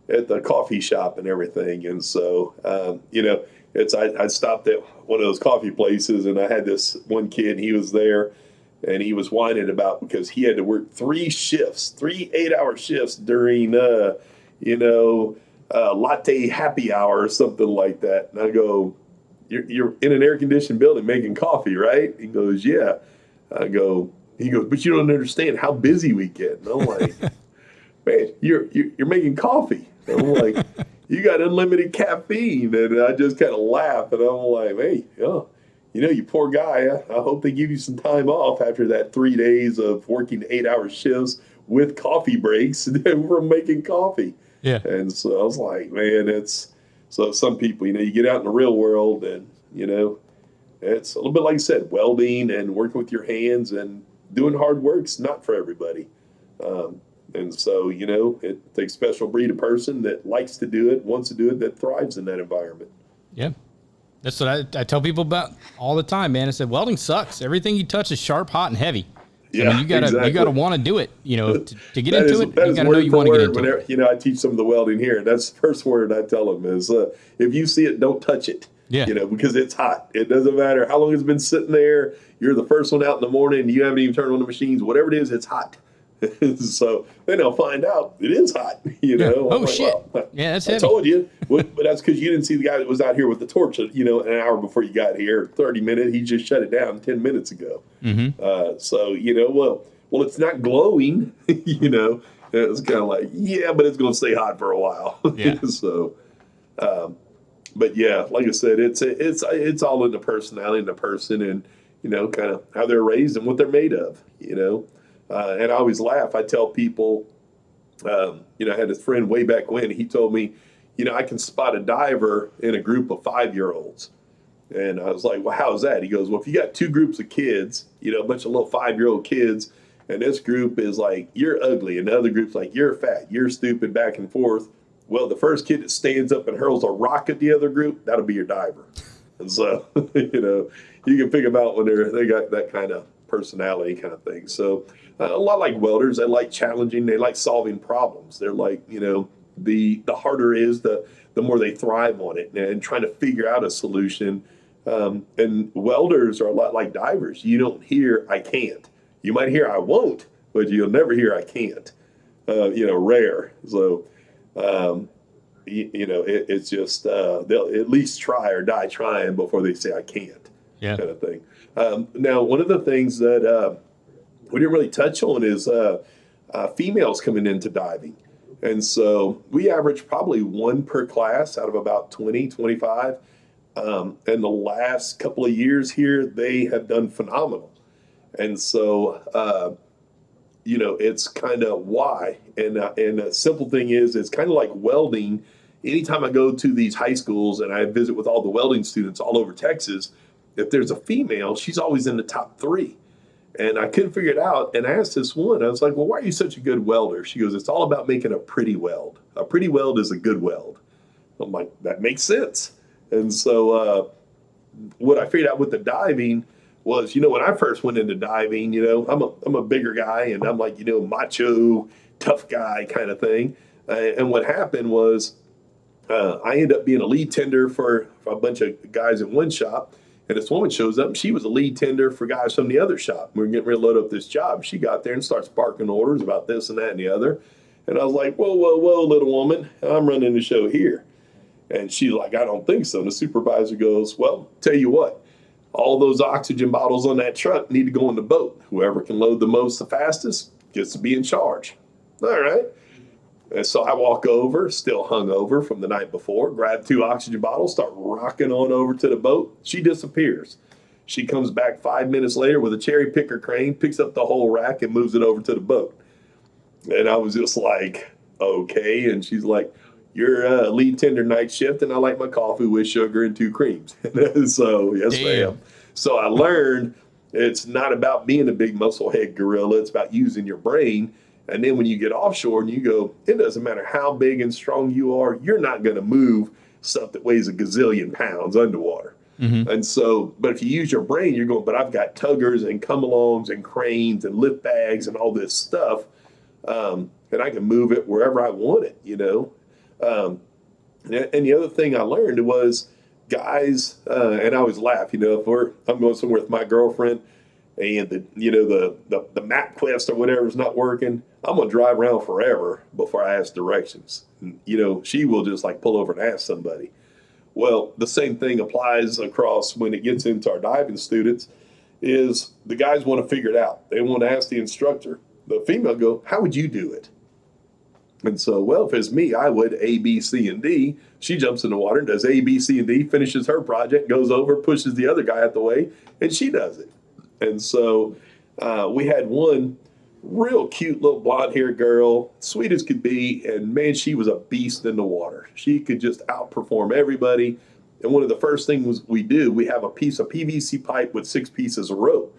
Speaker 3: at the coffee shop and everything. And so, I stopped at one of those coffee places, and I had this one kid. He was there, and he was whining about because he had to work 3 8-hour shifts during, latte happy hour or something like that. And I go, you're in an air conditioned building making coffee, right? He goes, yeah. He goes, but you don't understand how busy we get. And I'm like, man, you're making coffee. And I'm like, you got unlimited caffeine. And I just kind of laugh. And I'm like, hey, you poor guy. I hope they give you some time off after that 3 days of working 8-hour shifts with coffee breaks from making coffee.
Speaker 1: Yeah.
Speaker 3: And so I was like, man, so some people, you get out in the real world and, it's a little bit like I said, welding and working with your hands and doing hard work's not for everybody. And so, it takes a special breed of person that likes to do it, wants to do it, that thrives in that environment.
Speaker 1: Yeah. That's what I tell people about all the time, man. I said, welding sucks. Everything you touch is sharp, hot, and heavy.
Speaker 3: Yeah,
Speaker 1: I mean, you gotta want to do it, to get into it. You gotta know you want to get into it.
Speaker 3: I teach some of the welding here. And that's the first word I tell them is, if you see it, don't touch it.
Speaker 1: Yeah.
Speaker 3: Because it's hot. It doesn't matter how long it's been sitting there. You're the first one out in the morning. You haven't even turned on the machines. Whatever it is, it's hot. So then they'll find out it is hot.
Speaker 1: Yeah. Oh, shit. Yeah, that's heavy.
Speaker 3: I told you. But that's because you didn't see the guy that was out here with the torch, an hour before you got here, 30 minutes. He just shut it down 10 minutes ago.
Speaker 1: Mm-hmm.
Speaker 3: So, well, it's not glowing, It's kind of like, yeah, but it's going to stay hot for a while.
Speaker 1: Yeah.
Speaker 3: So, but yeah, like I said, it's all in the personality and the person and, kind of how they're raised and what they're made of, and I always laugh. I tell people, I had a friend way back when he told me, I can spot a diver in a group of 5-year-olds. And I was like, well, how's that? He goes, well, if you got 2 groups of kids, a bunch of little 5-year-old kids, and this group is like, you're ugly. And the other group's like, you're fat, you're stupid, back and forth. Well, the first kid that stands up and hurls a rock at the other group, that'll be your diver. And so, you can pick them out when they got that kind of personality kind of thing. So a lot like welders, they like challenging, they like solving problems. They're like, the harder it is, the more they thrive on it and trying to figure out a solution. And welders are a lot like divers. You don't hear, I can't. You might hear, I won't, but you'll never hear, I can't. Rare. So, it's just they'll at least try or die trying before they say I can't, kind of thing. Now, one of the things that we didn't really touch on is females coming into diving. And so we average probably 1 per class out of about 20, 25. And the last couple of years here, they have done phenomenal. And so, it's kind of why. And the simple thing is, it's kind of like welding. Anytime I go to these high schools and I visit with all the welding students all over Texas, if there's a female, she's always in the top 3. And I couldn't figure it out. And I asked this one, I was like, well, why are you such a good welder? She goes, it's all about making a pretty weld. A pretty weld is a good weld. I'm like, that makes sense. And so what I figured out with the diving was, when I first went into diving, I'm a bigger guy and I'm like, macho, tough guy kind of thing. And what happened was I ended up being a lead tender for a bunch of guys in one shop. And this woman shows up and she was a lead tender for guys from the other shop. We were getting ready to load up this job. She got there and starts barking orders about this and that and the other. And I was like, whoa, whoa, whoa, little woman, I'm running the show here. And she's like, I don't think so. And the supervisor goes, well, tell you what, all those oxygen bottles on that truck need to go in the boat. Whoever can load the most, the fastest, gets to be in charge. All right. And so I walk over, still hungover from the night before, grab 2 oxygen bottles, start rocking on over to the boat. She disappears. She comes back 5 minutes later with a cherry picker crane, picks up the whole rack and moves it over to the boat. And I was just like, okay. And she's like, you're a lead tender night shift, and I like my coffee with sugar and 2 creams. So, yes, ma'am. So I learned it's not about being a big muscle head gorilla. It's about using your brain. And then when you get offshore and you go, it doesn't matter how big and strong you are, you're not going to move stuff that weighs a gazillion pounds underwater. And so, but if you use your brain, you're going, but I've got tuggers and come-alongs and cranes and lift bags and all this stuff. And I can move it wherever I want it, And the other thing I learned was guys, and I always laugh, if I'm going somewhere with my girlfriend and the MapQuest or whatever is not working, I'm going to drive around forever before I ask directions. And, she will just like pull over and ask somebody. Well, the same thing applies across when it gets into our diving students is the guys want to figure it out. They want to ask the instructor. The female go, how would you do it? And so, well, if it's me, I would A, B, C, and D. She jumps in the water, does A, B, C, and D, finishes her project, goes over, pushes the other guy out the way, and she does it. And so we had one real cute little blonde-haired girl, sweet as could be, and man, she was a beast in the water. She could just outperform everybody. And one of the first things we do, we have a piece of PVC pipe with 6 pieces of rope.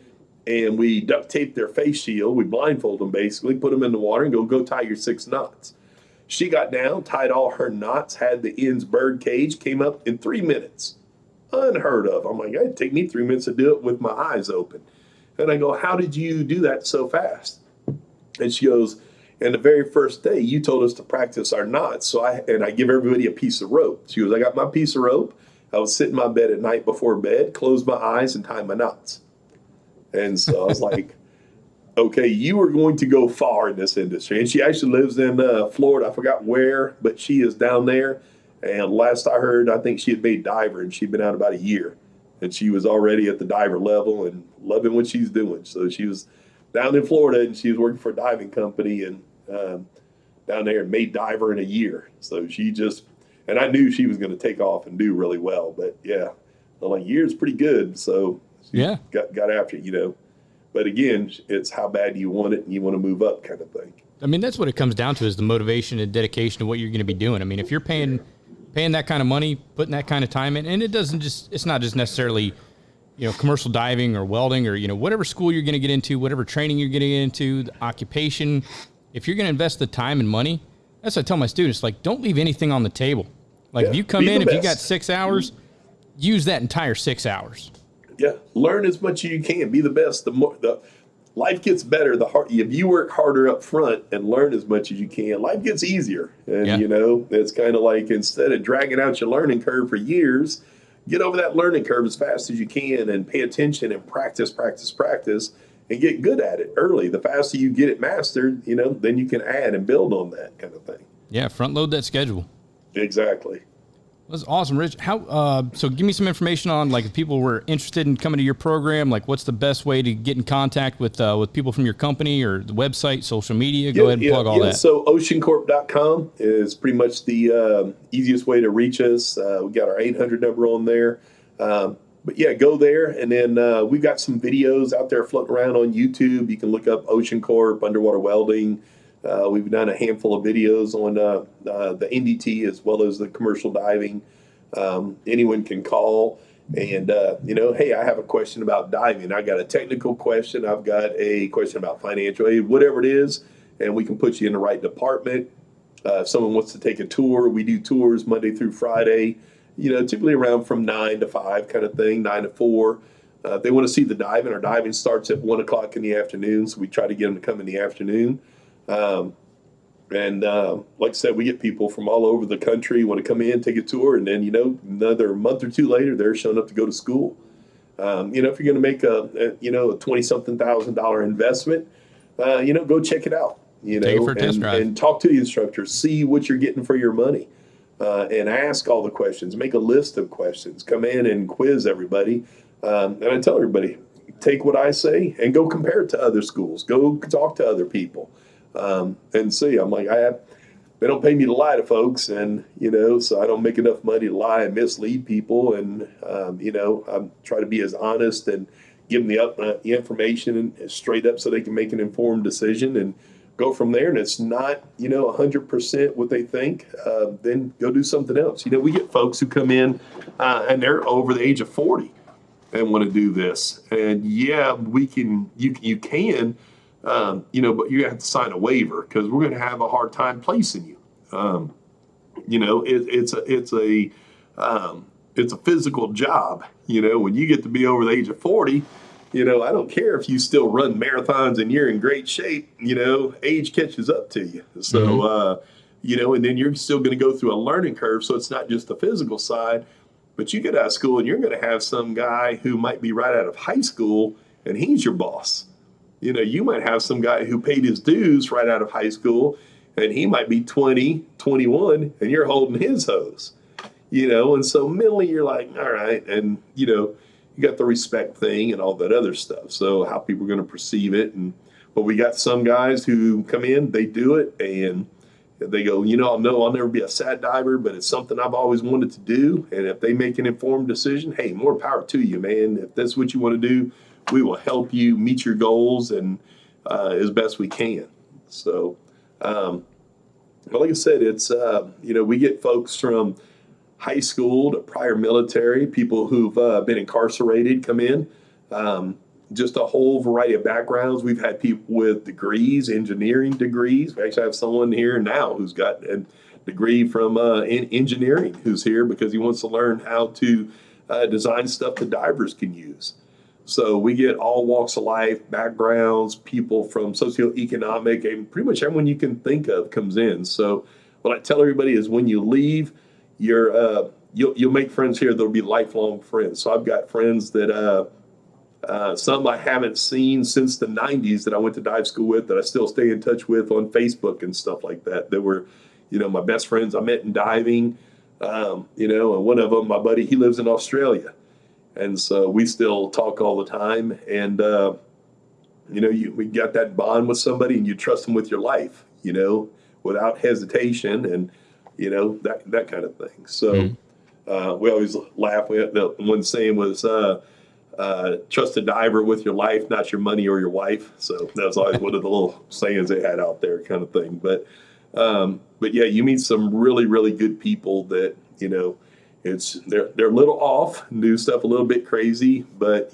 Speaker 3: And we duct tape their face shield. We blindfold them basically, put them in the water and go tie your 6 knots. She got down, tied all her knots, had the ends bird cage, came up in 3 minutes. Unheard of. I'm like, it'd take me 3 minutes to do it with my eyes open. And I go, how did you do that so fast? And she goes, and the very first day you told us to practice our knots. So I give everybody a piece of rope. She goes, I got my piece of rope. I would sit in my bed at night before bed, close my eyes and tie my knots. And so I was like, okay, you are going to go far in this industry. And she actually lives in Florida. I forgot where, but she is down there. And last I heard, I think she had made diver, and she'd been out about a year. And she was already at the diver level and loving what she's doing. So she was down in Florida, and she was working for a diving company and down there and made diver in a year. So she just, and I knew she was going to take off and do really well. But yeah, I'm like, year's pretty good. So
Speaker 1: yeah,
Speaker 3: got after it, But again, it's how bad you want it and you want to move up kind of thing.
Speaker 1: I mean, that's what it comes down to is the motivation and dedication to what you're going to be doing. I mean, if you're paying that kind of money, putting that kind of time in, and it's not just necessarily, commercial diving or welding or, whatever school you're going to get into, whatever training you're going to get into, the occupation, if you're going to invest the time and money, that's what I tell my students, like, don't leave anything on the table. Like, if you come in, if you got 6 hours, use that entire 6 hours.
Speaker 3: Yeah, learn as much as you can. Be the best. The life gets better. If you work harder up front and learn as much as you can, life gets easier. And it's kind of like instead of dragging out your learning curve for years, get over that learning curve as fast as you can and pay attention and practice, and get good at it early. The faster you get it mastered, then you can add and build on that kind of thing.
Speaker 1: Yeah, front load that schedule.
Speaker 3: Exactly.
Speaker 1: That's awesome, Rich. So give me some information on, like, if people were interested in coming to your program, like, what's the best way to get in contact with people from your company or the website, social media? Go ahead and plug all that.
Speaker 3: So oceancorp.com is pretty much the easiest way to reach us. We got our 800 number on there. But yeah, go there. And then we've got some videos out there floating around on YouTube. You can look up Ocean Corp, Underwater Welding. We've done a handful of videos on the NDT as well as the commercial diving. Anyone can call and, hey, I have a question about diving. I got a technical question. I've got a question about financial aid, whatever it is, and we can put you in the right department. If someone wants to take a tour, we do tours Monday through Friday, typically around from 9 to 5 kind of thing, 9 to 4. If they want to see the diving, our diving starts at 1 o'clock in the afternoon, so we try to get them to come in the afternoon. Like I said, we get people from all over the country want to come in, take a tour, and then, another month or two later, they're showing up to go to school. If you're going to make a $20-something thousand investment, go check it out,
Speaker 1: Take it for a test drive.
Speaker 3: And talk to the instructor, see what you're getting for your money, and ask all the questions, make a list of questions, come in and quiz everybody. And I tell everybody, take what I say and go compare it to other schools, go talk to other people. And see, I'm like, they don't pay me to lie to folks, and, so I don't make enough money to lie and mislead people. And, I try to be as honest and give them the information straight up so they can make an informed decision and go from there. And it's not, 100% what they think, then go do something else. We get folks who come in, and they're over the age of 40 and want to do this. And yeah, you can, but you have to sign a waiver because we're going to have a hard time placing you. it's a physical job. When you get to be over the age of 40, I don't care if you still run marathons and you're in great shape, age catches up to you. So, and then you're still going to go through a learning curve. So it's not just the physical side, but you get out of school and you're going to have some guy who might be right out of high school and he's your boss. You might have some guy who paid his dues right out of high school and he might be 20, 21 and you're holding his hose, and so mentally you're like, all right. And, you got the respect thing and all that other stuff. So how people are going to perceive it. But we got some guys who come in, they do it and they go, I'll never be a sad diver, but it's something I've always wanted to do. And if they make an informed decision, hey, more power to you, man. If that's what you want to do, we will help you meet your goals and as best we can. So, but like I said, it's, we get folks from high school to prior military, people who've been incarcerated come in, just a whole variety of backgrounds. We've had people with degrees, engineering degrees. We actually have someone here now who's got a degree from in engineering who's here because he wants to learn how to design stuff that divers can use. So we get all walks of life, backgrounds, people from socioeconomic, and pretty much everyone you can think of comes in. So what I tell everybody is when you leave, you'll make friends here that'll be lifelong friends. So I've got friends that some I haven't seen since the 90s that I went to dive school with that I still stay in touch with on Facebook and stuff like that. That were, my best friends I met in diving. And one of them, my buddy, he lives in Australia. And so we still talk all the time. And, we got that bond with somebody and you trust them with your life, without hesitation and, that kind of thing. So we always laugh. The one saying was, trust a diver with your life, not your money or your wife. So that was always one of the little sayings they had out there kind of thing. But yeah, you meet some really, really good people that, they're a little off, do stuff a little bit crazy, but,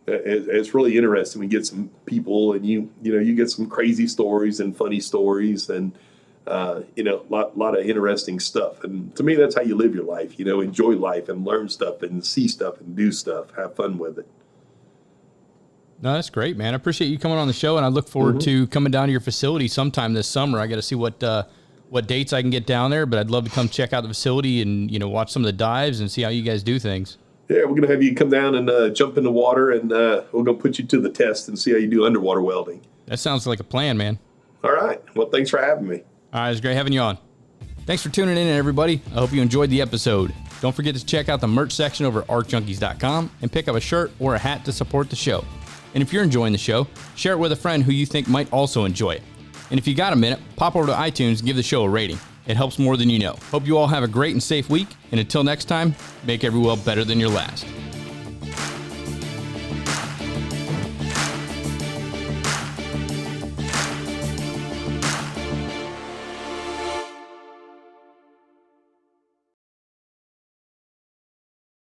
Speaker 3: it's really interesting. We get some people and you get some crazy stories and funny stories and, a lot of interesting stuff. And to me, that's how you live your life, enjoy life and learn stuff and see stuff and do stuff, have fun with it.
Speaker 1: No, that's great, man. I appreciate you coming on the show and I look forward to coming down to your facility sometime this summer. I got to see what dates I can get down there, but I'd love to come check out the facility and, watch some of the dives and see how you guys do things. Yeah,
Speaker 3: we're going to have you come down and jump in the water and we're going to put you to the test and see how you do underwater welding.
Speaker 1: That sounds like a plan, man.
Speaker 3: All right. Well, thanks for having me.
Speaker 1: All right, it's great having you on. Thanks for tuning in, everybody. I hope you enjoyed the episode. Don't forget to check out the merch section over at arcjunkies.com and pick up a shirt or a hat to support the show. And if you're enjoying the show, share it with a friend who you think might also enjoy it. And if you got a minute, pop over to iTunes and give the show a rating. It helps more than you know. Hope you all have a great and safe week. And until next time, make every weld better than your last.